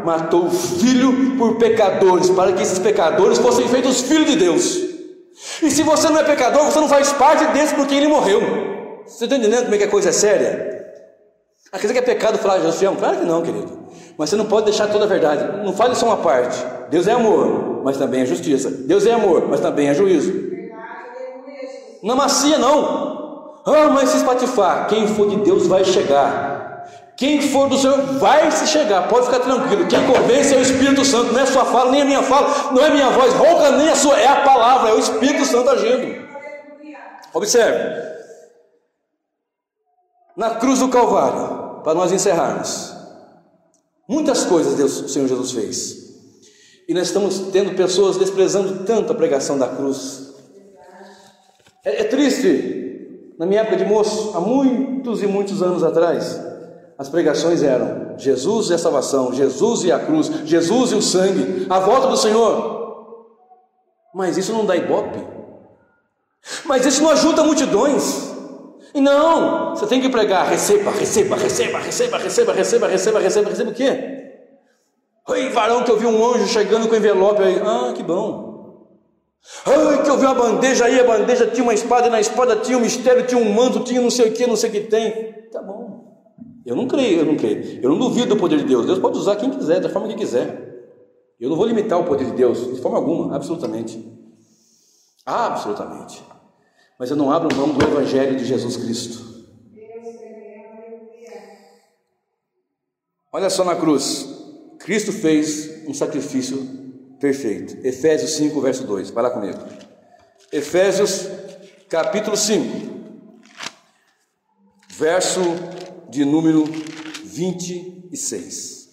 matou o Filho por pecadores, para que esses pecadores fossem feitos filhos de Deus. E se você não é pecador, você não faz parte desse, porque ele morreu. Você está entendendo como é que a coisa é séria? Quer dizer que é pecado falar Jesus te ama? Claro que não, querido. Mas você não pode deixar toda a verdade. Não fale só uma parte. Deus é amor, mas também é justiça. Deus é amor, mas também é juízo. Não macia, não. Mas se espatifar, quem for de Deus vai chegar. Quem for do Senhor vai se chegar, pode ficar tranquilo. Quem convence é o Espírito Santo, não é a sua fala, nem a minha fala, não é a minha voz rouca, nem a sua, é a palavra, é o Espírito Santo agindo. Observe, na cruz do Calvário, para nós encerrarmos, muitas coisas o Senhor Jesus fez, e nós estamos tendo pessoas desprezando tanto a pregação da cruz. É triste. Na minha época de moço, há muitos e muitos anos atrás, as pregações eram: Jesus e a salvação, Jesus e a cruz, Jesus e o sangue, a volta do Senhor. Mas isso não dá ibope, mas isso não ajuda multidões. E não, você tem que pregar: receba, receba, receba, receba, receba, receba, receba, receba, receba o quê? Oi, varão, que eu vi um anjo chegando com envelope aí. Que bom. Que eu vi uma bandeja aí, a bandeja tinha uma espada, e na espada tinha um mistério, tinha um manto, tinha não sei o que tem. Tá bom. Eu não creio. Eu não duvido do poder de Deus. Deus pode usar quem quiser, da forma que quiser. Eu não vou limitar o poder de Deus, de forma alguma, absolutamente. Absolutamente. Mas eu não abro mão do Evangelho de Jesus Cristo. Olha só na cruz. Cristo fez um sacrifício perfeito. Efésios 5, verso 2. Vai lá comigo. Efésios, capítulo 5, verso de número 26.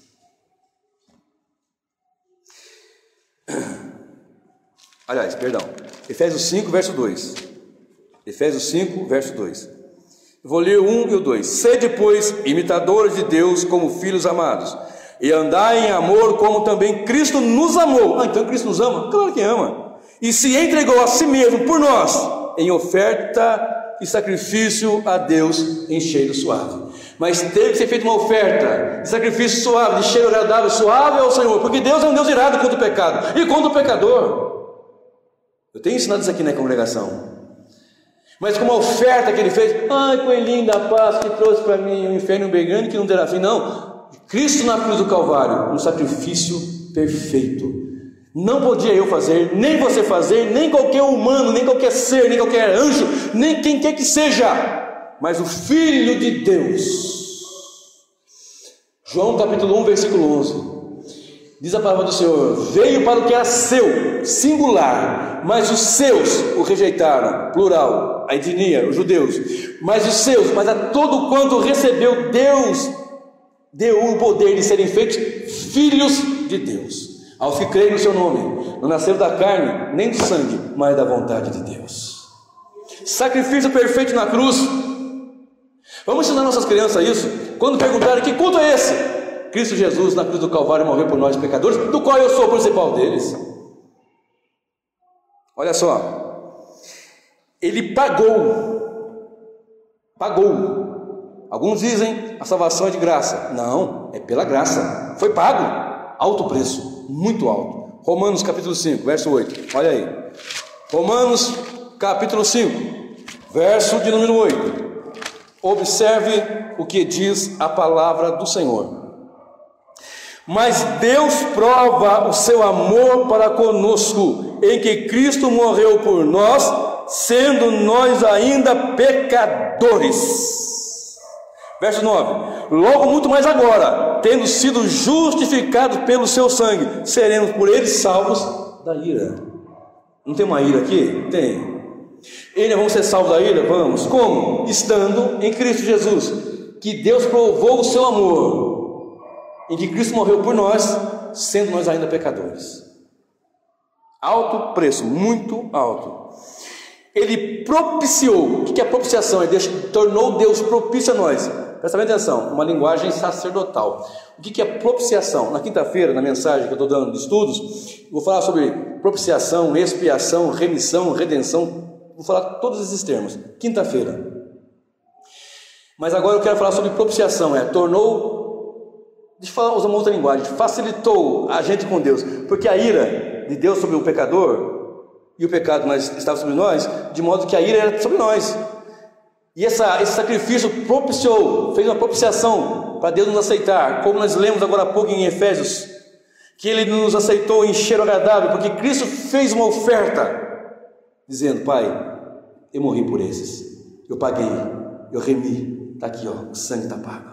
Aliás, perdão. Efésios 5, verso 2. Efésios 5, verso 2. Vou ler o 1 e o 2. Sede, pois, imitadores de Deus como filhos amados, E andar em amor como também Cristo nos amou. Ah, então Cristo nos ama? Claro que ama. E se entregou a si mesmo por nós, em oferta e sacrifício a Deus em cheiro suave. Mas teve que ser feita uma oferta de sacrifício suave, de cheiro agradável, suave ao Senhor, porque Deus é um Deus irado contra o pecado e contra o pecador. Eu tenho ensinado isso aqui na congregação. Mas com uma oferta que ele fez, ai, coelhinho da paz que trouxe para mim um inferno bem grande que não terá fim. Não, Cristo na cruz do Calvário, um sacrifício perfeito. Não podia eu fazer, nem você fazer, nem qualquer humano, nem qualquer ser, nem qualquer anjo, nem quem quer que seja, mas o Filho de Deus. João capítulo 1, versículo 11. Diz a palavra do Senhor: veio para o que era seu, singular, mas os seus o rejeitaram, plural, a etnia, os judeus. Mas os seus, mas a todo quanto recebeu, Deus deu o poder de serem feitos filhos de Deus, aos que creem no seu nome, não nasceram da carne, nem do sangue, mas da vontade de Deus. Sacrifício perfeito na cruz. Vamos ensinar nossas crianças isso. Quando perguntarem que culto é esse, Cristo Jesus na cruz do Calvário morreu por nós pecadores, do qual eu sou o principal deles. Olha só, ele pagou. Alguns dizem a salvação é de graça. Não, é pela graça. Foi pago, alto preço, muito alto. Romanos capítulo 5, verso 8. Olha aí. Romanos capítulo 5, verso de número 8. Observe o que diz a palavra do Senhor. Mas Deus prova o seu amor para conosco, em que Cristo morreu por nós, sendo nós ainda pecadores. Verso 9. Logo muito mais agora, tendo sido justificados pelo seu sangue, seremos por ele salvos da ira. Não tem uma ira aqui? Tem. Ainda vamos ser salvos da ira? Vamos. Como? Estando em Cristo Jesus, que Deus provou o seu amor, em que Cristo morreu por nós, sendo nós ainda pecadores. Alto preço, muito alto. Ele propiciou. O que é propiciação? Tornou Deus propício a nós. Presta bem atenção, uma linguagem sacerdotal. O que é propiciação? Na quinta-feira, na mensagem que eu estou dando de estudos, vou falar sobre propiciação, expiação, remissão, redenção. Vou falar todos esses termos, quinta-feira. Mas agora eu quero falar sobre propiciação. Tornou, deixa eu usar uma outra linguagem, facilitou a gente com Deus. Porque a ira de Deus sobre o pecador, e o pecado estava sobre nós, de modo que a ira era sobre nós. E esse sacrifício propiciou, fez uma propiciação para Deus nos aceitar, como nós lemos agora há pouco em Efésios, que Ele nos aceitou em cheiro agradável, porque Cristo fez uma oferta, dizendo: Pai, eu morri por esses, eu paguei, eu remi, está aqui, ó, o sangue está pago.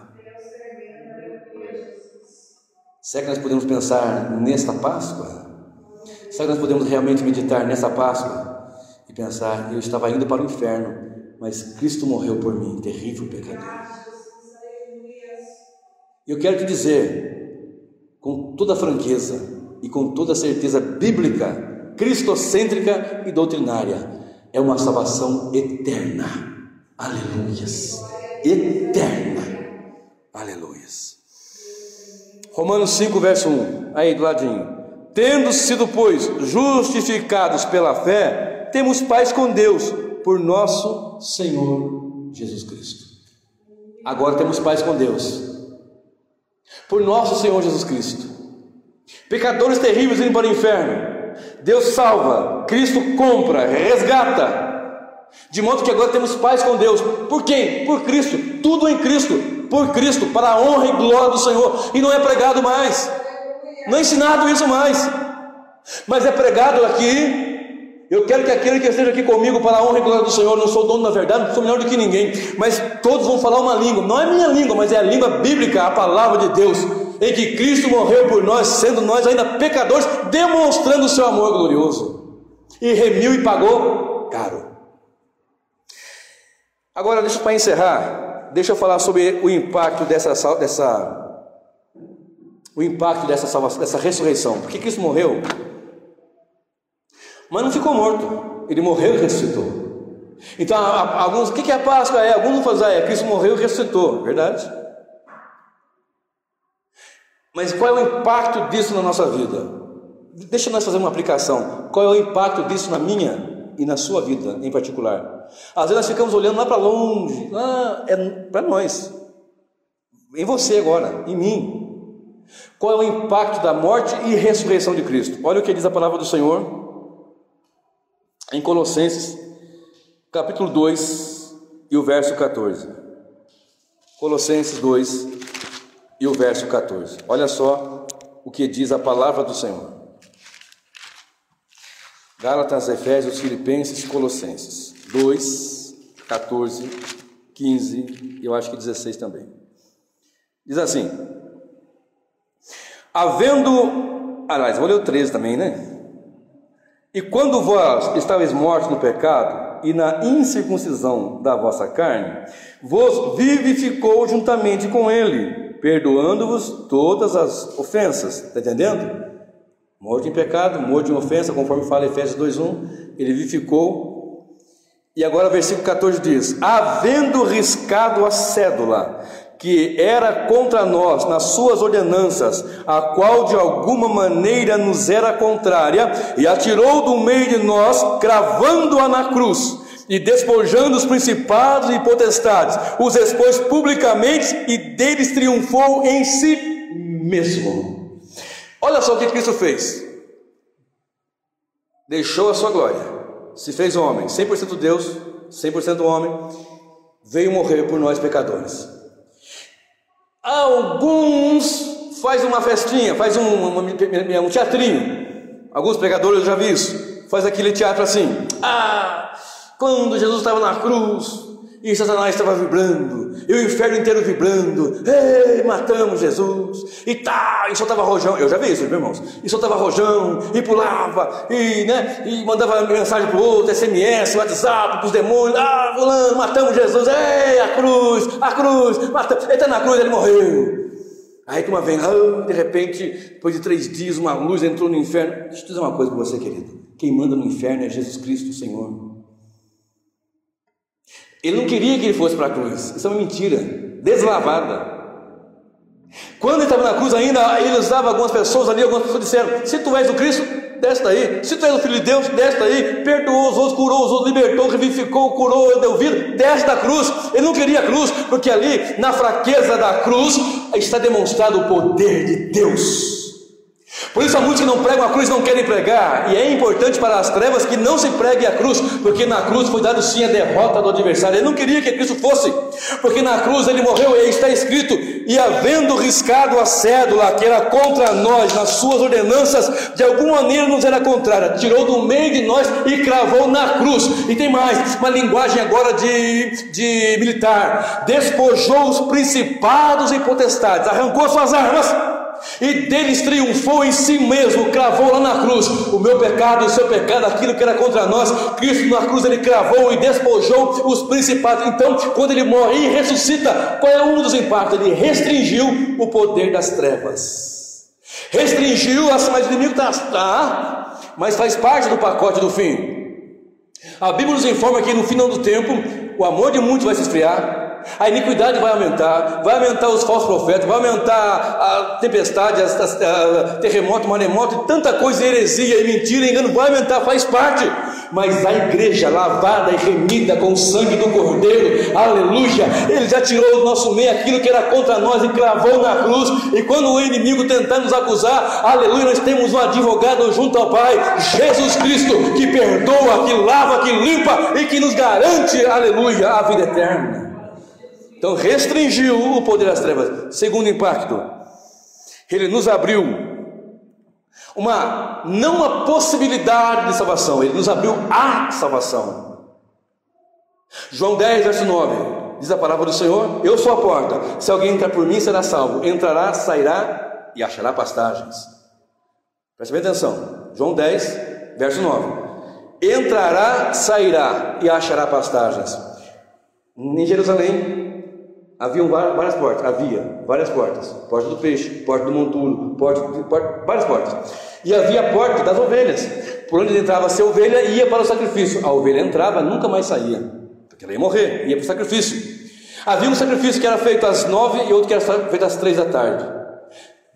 Será que nós podemos pensar nesta Páscoa? Será que nós podemos realmente meditar nessa Páscoa e pensar: eu estava indo para o inferno, mas Cristo morreu por mim, terrível pecador. Eu quero te dizer, com toda franqueza e com toda certeza bíblica, cristocêntrica e doutrinária, é uma salvação eterna. Aleluias. Eterna. Aleluias. Romanos 5, verso 1. Aí do ladinho. Tendo sido, pois, justificados pela fé, temos paz com Deus, por nosso Senhor Jesus Cristo. Agora temos paz com Deus, por nosso Senhor Jesus Cristo. Pecadores terríveis indo para o inferno, Deus salva, Cristo compra, resgata, de modo que agora temos paz com Deus. Por quem? Por Cristo. Tudo em Cristo, por Cristo, para a honra e glória do Senhor. E não é pregado mais, não é ensinado isso mais, mas é pregado aqui. Eu quero que aquele que esteja aqui comigo, para a honra e glória do Senhor, não sou dono da verdade, não sou melhor do que ninguém, mas todos vão falar uma língua, não é minha língua, mas é a língua bíblica, a palavra de Deus, em que Cristo morreu por nós, sendo nós ainda pecadores, demonstrando o seu amor glorioso, e remiu e pagou caro. Agora, para encerrar, deixa eu falar sobre o impacto dessa ressurreição. Porque Cristo morreu, mas não ficou morto, ele morreu e ressuscitou. Então alguns, o que é a Páscoa? Alguns vão fazer, Cristo morreu e ressuscitou, verdade? Mas qual é o impacto disso na nossa vida? Deixa nós fazer uma aplicação. Qual é o impacto disso na minha e na sua vida em particular? Às vezes nós ficamos olhando lá para longe. É para nós, em você agora, em mim. Qual é o impacto da morte e ressurreição de Cristo? Olha o que diz a palavra do Senhor em Colossenses capítulo 2 e o verso 14. Colossenses 2 e o verso 14. Olha só o que diz a palavra do Senhor. Gálatas, Efésios, Filipenses, Colossenses 2, 14, 15 e eu acho que 16 também. Diz assim: vou ler o 13 também, né? E quando vós estáveis mortos no pecado e na incircuncisão da vossa carne, vos vivificou juntamente com ele, perdoando-vos todas as ofensas. Está entendendo? Morto em pecado, morto em ofensa, conforme fala Efésios 2:1, ele vivificou. E agora versículo 14 diz: havendo riscado a cédula que era contra nós nas suas ordenanças, a qual de alguma maneira nos era contrária, e atirou do meio de nós, cravando-a na cruz, e despojando os principados e potestades, os expôs publicamente, e deles triunfou em si mesmo. Olha só o que Cristo fez. Deixou a sua glória, se fez homem, 100% Deus, 100% homem, veio morrer por nós pecadores. Alguns faz uma festinha, faz um teatrinho. Alguns pregadores, eu já vi isso, faz aquele teatro assim: quando Jesus estava na cruz e Satanás estava vibrando, e o inferno inteiro vibrando, matamos Jesus, e soltava rojão. Eu já vi isso, meus irmãos. E soltava rojão, e pulava, e mandava mensagem para o outro, SMS, WhatsApp, para os demônios: fulano, matamos Jesus, a cruz, matamos. Ele está na cruz, ele morreu. Aí uma vez, de repente, depois de 3 dias, uma luz entrou no inferno. Deixa eu dizer uma coisa para você, querido: quem manda no inferno é Jesus Cristo, o Senhor. Ele não queria que ele fosse para a cruz. Isso é uma mentira deslavada. Quando ele estava na cruz ainda, ele usava algumas pessoas ali. Algumas pessoas disseram: se tu és o Cristo, desce daí. Se tu és o Filho de Deus, desce daí. Perdoou os outros, curou os outros, libertou, revivificou, curou, deu vida. Desce da cruz. Ele não queria a cruz, porque ali, na fraqueza da cruz, está demonstrado o poder de Deus. Por isso há muitos que não pregam a cruz, não querem pregar. E é importante para as trevas que não se pregue a cruz, porque na cruz foi dado sim a derrota do adversário. Ele não queria que Cristo fosse, porque na cruz ele morreu, e está escrito: e havendo riscado a cédula que era contra nós nas suas ordenanças, de alguma maneira nos era contrária, tirou do meio de nós e cravou na cruz. E tem mais, uma linguagem agora de militar: despojou os principados e potestades, arrancou suas armas, e deles triunfou em si mesmo, cravou lá na cruz. O meu pecado, o seu pecado, aquilo que era contra nós, Cristo na cruz ele cravou e despojou os principados. Então, quando ele morre e ressuscita, qual é um dos impactos? Ele restringiu o poder das trevas. Restringiu, mas o inimigo está, mas faz parte do pacote do fim. A Bíblia nos informa que no final do tempo, o amor de muitos vai se esfriar, a iniquidade vai aumentar os falsos profetas, vai aumentar a tempestade, terremoto, maremoto, e tanta coisa, heresia e mentira, engano, vai aumentar, faz parte. Mas a igreja lavada e remida com o sangue do Cordeiro, aleluia, ele já tirou do nosso meio aquilo que era contra nós e cravou na cruz. E quando o inimigo tentar nos acusar, aleluia, nós temos um advogado junto ao Pai, Jesus Cristo, que perdoa, que lava, que limpa e que nos garante, aleluia, a vida eterna. Então restringiu o poder das trevas. Segundo impacto, ele nos abriu não uma possibilidade de salvação, ele nos abriu a salvação. João 10, verso 9, diz a palavra do Senhor: eu sou a porta, se alguém entrar por mim será salvo, entrará, sairá e achará pastagens. Preste bem atenção, João 10, verso 9: entrará, sairá e achará pastagens. Em Jerusalém havia várias portas, porta do peixe, porta do monturo, várias portas, e havia a porta das ovelhas, por onde entrava a ser ovelha e ia para o sacrifício. A ovelha entrava, nunca mais saía, porque ela ia morrer, ia para o sacrifício. Havia um sacrifício que era feito às 9 e outro que era feito às 3 da tarde.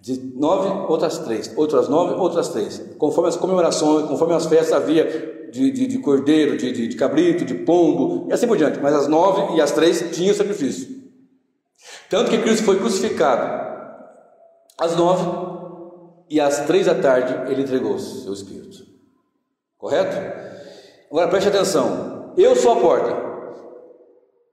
De 9, outras 3, outras 9, outras 3. Conforme as comemorações, conforme as festas havia de cordeiro, de cabrito, de pombo, e assim por diante. Mas as 9 e as 3 tinham sacrifício. Tanto que Cristo foi crucificado às 9 e às 3 da tarde ele entregou o seu Espírito. Correto? Agora preste atenção. Eu sou a porta.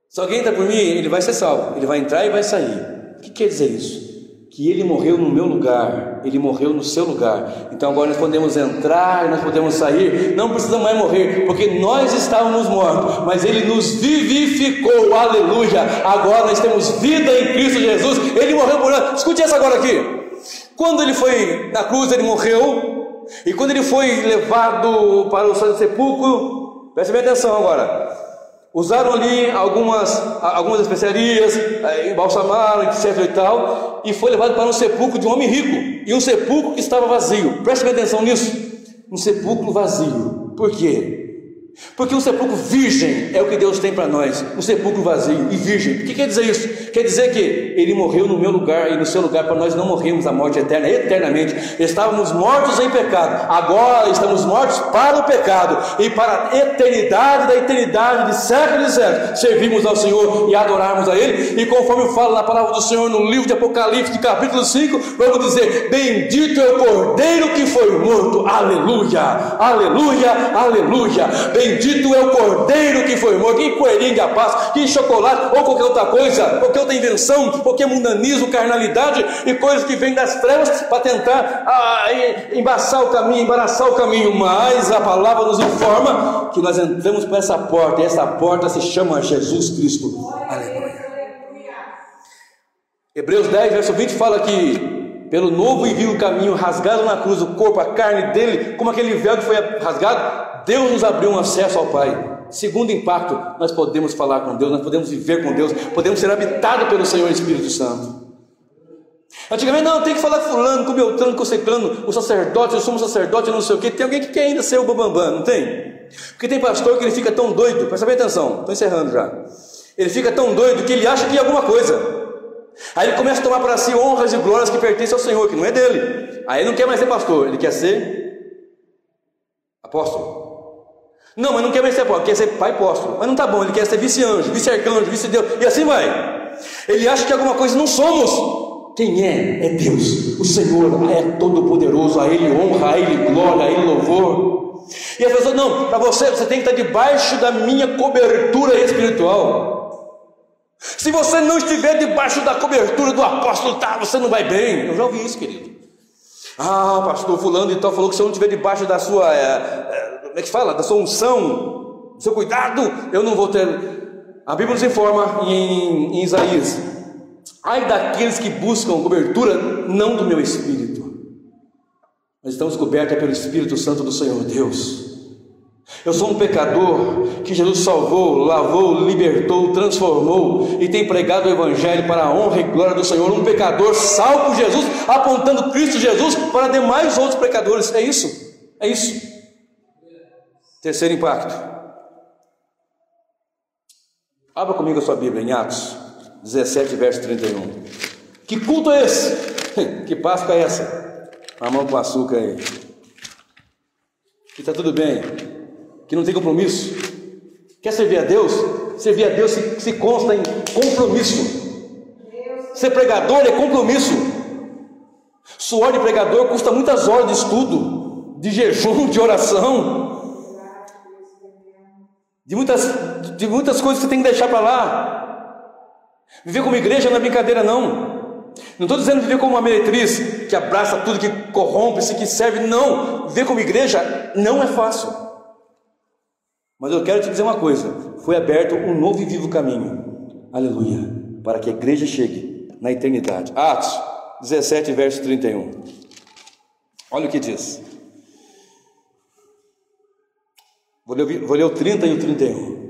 Se alguém entra por mim, ele vai ser salvo. Ele vai entrar e vai sair. O que quer dizer isso? Que ele morreu no meu lugar, ele morreu no seu lugar. Então agora nós podemos entrar, nós podemos sair, não precisamos mais morrer, porque nós estávamos mortos, mas ele nos vivificou, aleluia. Agora nós temos vida em Cristo Jesus, ele morreu por nós. Escute essa agora aqui. Quando ele foi na cruz, ele morreu, e quando ele foi levado para o sepulcro, preste bem atenção agora. Usaram ali algumas especiarias, embalsamaram, etc e tal, e foi levado para um sepulcro de um homem rico, e um sepulcro que estava vazio. Preste bem atenção nisso. Um sepulcro vazio. Por quê? Porque um sepulcro virgem é o que Deus tem para nós. Um sepulcro vazio e virgem. O que quer dizer isso? Quer dizer que ele morreu no meu lugar e no seu lugar, para nós não morrermos a morte eterna, eternamente. Estávamos mortos em pecado, agora estamos mortos para o pecado, e para a eternidade da eternidade, de séculos e séculos, servimos ao Senhor e adorarmos a Ele. E conforme fala na palavra do Senhor no livro de Apocalipse, capítulo 5, vamos dizer: bendito é o Cordeiro que foi morto, aleluia, aleluia, aleluia. Bendito é o Cordeiro que foi morto. Que coelhinho da paz, que chocolate, ou qualquer outra coisa, qualquer outra invenção, qualquer mundanismo, carnalidade e coisas que vêm das trevas para tentar embaraçar o caminho. Mas a palavra nos informa que nós entramos por essa porta, e essa porta se chama Jesus Cristo. Aleluia. Hebreus 10, verso 20 fala que pelo novo e vivo caminho, rasgado na cruz o corpo, a carne dele, como aquele véu que foi rasgado, Deus nos abriu um acesso ao Pai. Segundo impacto, nós podemos falar com Deus, nós podemos viver com Deus, podemos ser habitados pelo Senhor Espírito Santo. Antigamente, não, tem que falar com fulano, com Beltrano, com Ciclano, o sacerdote, eu sou um sacerdote, não sei o que. Tem alguém que quer ainda ser o bambambam, não tem? Porque tem pastor que ele fica tão doido, presta bem atenção, estou encerrando já. Ele fica tão doido que ele acha que é alguma coisa. Aí ele começa a tomar para si honras e glórias que pertencem ao Senhor, que não é dele. Aí ele não quer mais ser pastor, ele quer ser apóstolo. Não, mas não quer mais ser apóstolo, quer ser pai apóstolo. Mas não está bom, ele quer ser vice-anjo, vice-arcanjo, vice-deus, e assim vai. Ele acha que alguma coisa não somos. Quem é? É Deus. O Senhor é todo-poderoso, a Ele honra, a Ele glória, a Ele louvor. E as pessoas, não, para você tem que estar debaixo da minha cobertura espiritual. Se você não estiver debaixo da cobertura do apóstolo, você não vai bem. Eu já ouvi isso, querido. Ah, pastor fulano e tal falou que se eu não estiver debaixo da sua, como é que fala? Da sua unção, do seu cuidado, eu não vou ter. A Bíblia nos informa em Isaías: ai daqueles que buscam cobertura, não do meu espírito. Nós estamos cobertos pelo Espírito Santo do Senhor Deus. Eu sou um pecador que Jesus salvou, lavou, libertou, transformou e tem pregado o Evangelho para a honra e glória do Senhor. Um pecador salvo por Jesus, apontando Cristo Jesus para demais outros pecadores. É isso, é isso. Terceiro impacto. Abra comigo a sua Bíblia em Atos 17, verso 31. Que culto é esse? Que Páscoa é essa? Mamão com açúcar aí. Que está tudo bem, que não tem compromisso. Quer servir a Deus? Servir a Deus se consta em compromisso. Ser pregador é compromisso. Suor de pregador custa muitas horas de estudo, de jejum, de oração, de muitas coisas que você tem que deixar para lá. Viver como igreja não é brincadeira, não. Não estou dizendo viver como uma meretriz que abraça tudo, que corrompe-se, que serve. Não, viver como igreja não é fácil. Mas eu quero te dizer uma coisa: foi aberto um novo e vivo caminho, aleluia, para que a igreja chegue na eternidade. Atos 17, verso 31. Olha o que diz. Vou ler o 30 e o 31.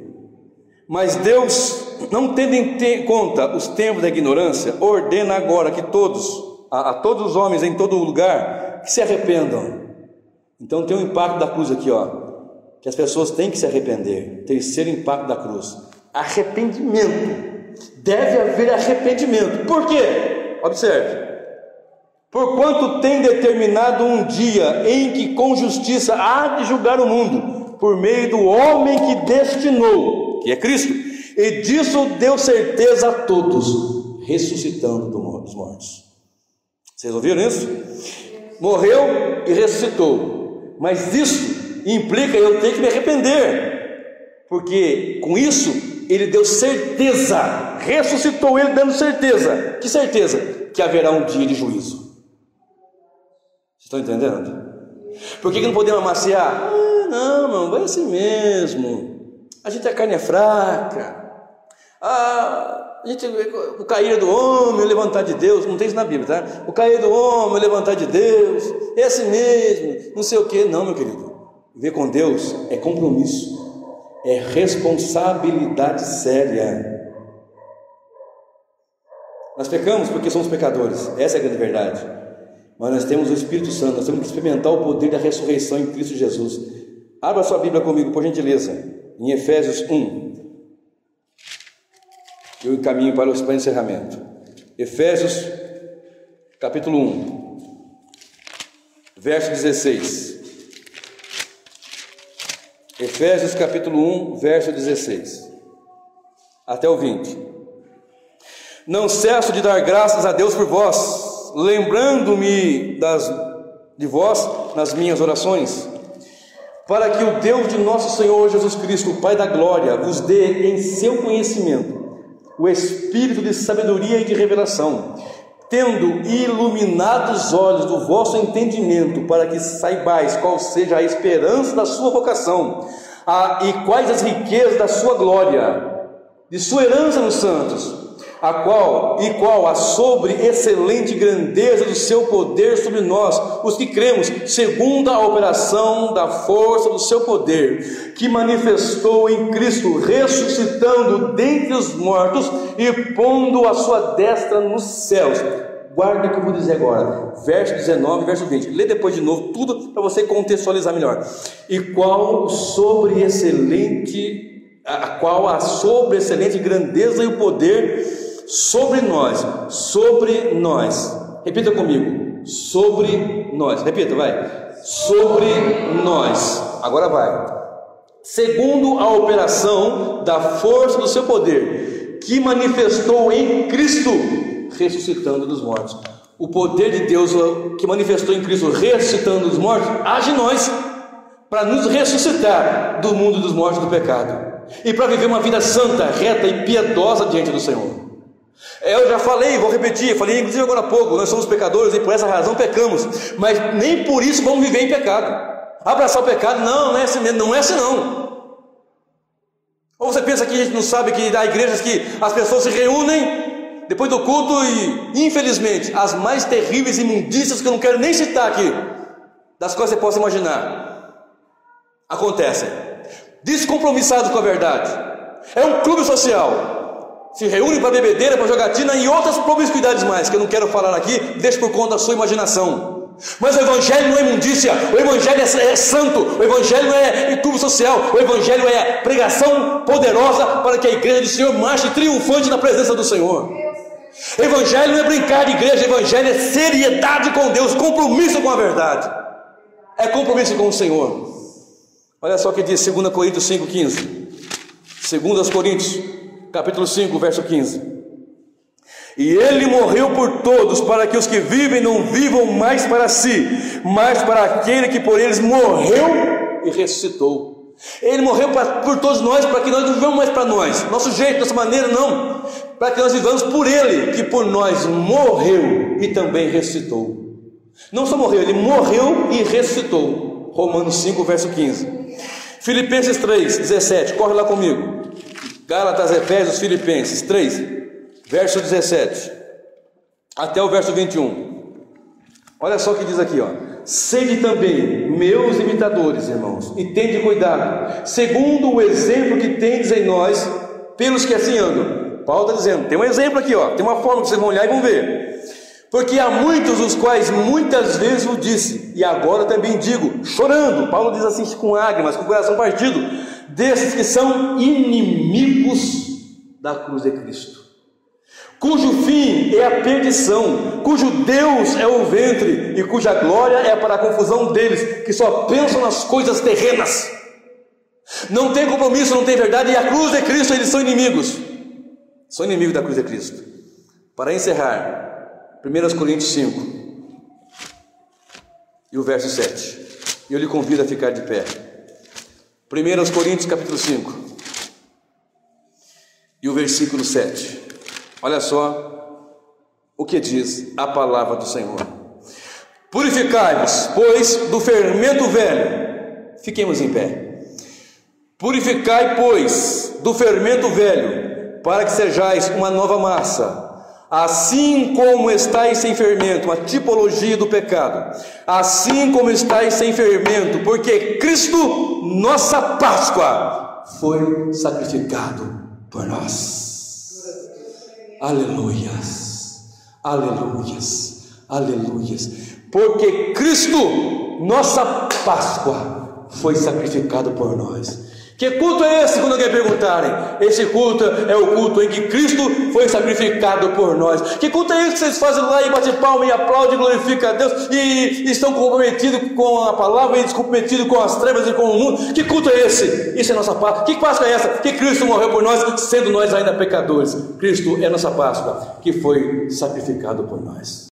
Mas Deus, não tendo em conta os tempos da ignorância, ordena agora que a todos os homens em todo lugar, que se arrependam. Então tem um impacto da cruz aqui, que as pessoas têm que se arrepender. Terceiro impacto da cruz: arrependimento. Deve haver arrependimento. Por quê? Observe. Porquanto tem determinado um dia em que com justiça há de julgar o mundo, por meio do homem que destinou, que é Cristo, e disso deu certeza a todos, ressuscitando dos mortos. Vocês ouviram isso? Morreu e ressuscitou, mas isso implica eu ter que me arrepender, porque com isso ele deu certeza, ressuscitou ele dando certeza. Que certeza? Que haverá um dia de juízo. Estão entendendo? Por que não podemos amaciar? Não, irmão, vai assim mesmo. A carne é fraca. O cair do homem, o levantar de Deus. Não tem isso na Bíblia, tá? O cair do homem, o levantar de Deus. É assim mesmo. Não sei o que. Não, meu querido. Viver com Deus é compromisso. É responsabilidade séria. Nós pecamos porque somos pecadores. Essa é a grande verdade. Mas nós temos o Espírito Santo, nós temos que experimentar o poder da ressurreição em Cristo Jesus. Abra sua Bíblia comigo, por gentileza, em Efésios 1. Eu encaminho para o encerramento. Efésios, capítulo 1, verso 16. Efésios, capítulo 1, verso 16. Até o 20. Não cesso de dar graças a Deus por vós, lembrando-me de vós nas minhas orações, para que o Deus de nosso Senhor Jesus Cristo, o Pai da glória, vos dê em seu conhecimento o espírito de sabedoria e de revelação, tendo iluminado os olhos do vosso entendimento, para que saibais qual seja a esperança da sua vocação, e quais as riquezas da sua glória, de sua herança nos santos, qual a sobre excelente grandeza do seu poder sobre nós, os que cremos, segundo a operação da força do seu poder, que manifestou em Cristo, ressuscitando dentre os mortos e pondo a sua destra nos céus. Guarda o que eu vou dizer agora, verso 19 e verso 20. Lê depois de novo tudo para você contextualizar melhor. E qual a sobre excelente grandeza e o poder sobre nós, repita comigo, sobre nós, repita, vai, sobre nós, agora vai, segundo a operação da força do seu poder, que manifestou em Cristo, ressuscitando dos mortos. O poder de Deus que manifestou em Cristo, ressuscitando dos mortos, age em nós, para nos ressuscitar do mundo dos mortos do pecado, e para viver uma vida santa, reta e piedosa diante do Senhor. Eu já falei, vou repetir, falei inclusive agora há pouco, nós somos pecadores e por essa razão pecamos, mas nem por isso vamos viver em pecado. Abraçar o pecado, não é assim mesmo, não é assim não. Ou você pensa que a gente não sabe que há igrejas que as pessoas se reúnem depois do culto e, infelizmente, as mais terríveis imundícias que eu não quero nem citar aqui, das quais você possa imaginar, acontecem, descompromissados com a verdade. É um clube social, se reúnem para bebedeira, para jogatina e outras promiscuidades mais, que eu não quero falar aqui, deixe por conta da sua imaginação. Mas o Evangelho não é imundícia, o Evangelho é santo, o Evangelho não é clube social, o Evangelho é pregação poderosa para que a igreja do Senhor marche triunfante na presença do Senhor. Evangelho não é brincar de igreja, Evangelho é seriedade com Deus, compromisso com a verdade, é compromisso com o Senhor. Olha só o que diz 2 Coríntios 5,15. 2 Coríntios capítulo 5, verso 15. E ele morreu por todos, para que os que vivem não vivam mais para si, mas para aquele que por eles morreu e ressuscitou. Ele morreu por todos nós, para que nós não vivamos mais para nós, nosso jeito, nossa maneira, não, para que nós vivamos por ele, que por nós morreu e também ressuscitou. Não só morreu, ele morreu e ressuscitou. Romanos 5, verso 15. Filipenses 3, 17, corre lá comigo. Gálatas, Efésios, Filipenses 3, verso 17 até o verso 21. Olha só o que diz aqui, ó. Sede também meus imitadores, irmãos, e tende cuidado, segundo o exemplo que tendes em nós, pelos que assim andam. Paulo está dizendo, tem um exemplo aqui, ó, tem uma forma que vocês vão olhar e vão ver. Porque há muitos os quais muitas vezes o disse, e agora também digo, chorando. Paulo diz assim com lágrimas, com o coração partido, desses que são inimigos da cruz de Cristo. cujo fim é a perdição, cujo Deus é o ventre e cuja glória é para a confusão deles, que só pensam nas coisas terrenas. Não tem compromisso, não tem verdade, e a cruz de Cristo, eles são inimigos. São inimigos da cruz de Cristo. Para encerrar, 1 Coríntios 5 e o verso 7. Eu lhe convido a ficar de pé. 1 Coríntios capítulo 5 e o versículo 7. Olha só o que diz a palavra do Senhor. Purificai-vos, pois, do fermento velho. Fiquemos em pé. Purificai, pois, do fermento velho, para que sejais uma nova massa, assim como estáis sem fermento, uma tipologia do pecado, assim como estáis sem fermento, porque Cristo, nossa Páscoa, foi sacrificado por nós. Aleluias, aleluias, aleluias, porque Cristo, nossa Páscoa, foi sacrificado por nós. Que culto é esse? Quando alguém perguntarem, esse culto é o culto em que Cristo foi sacrificado por nós. Que culto é esse que vocês fazem lá e batem palma e aplaudem e glorificam a Deus e estão comprometidos com a palavra e descomprometidos com as trevas e com o mundo? Que culto é esse? Isso é nossa Páscoa. Que Páscoa é essa? Que Cristo morreu por nós, sendo nós ainda pecadores. Cristo é nossa Páscoa, que foi sacrificado por nós.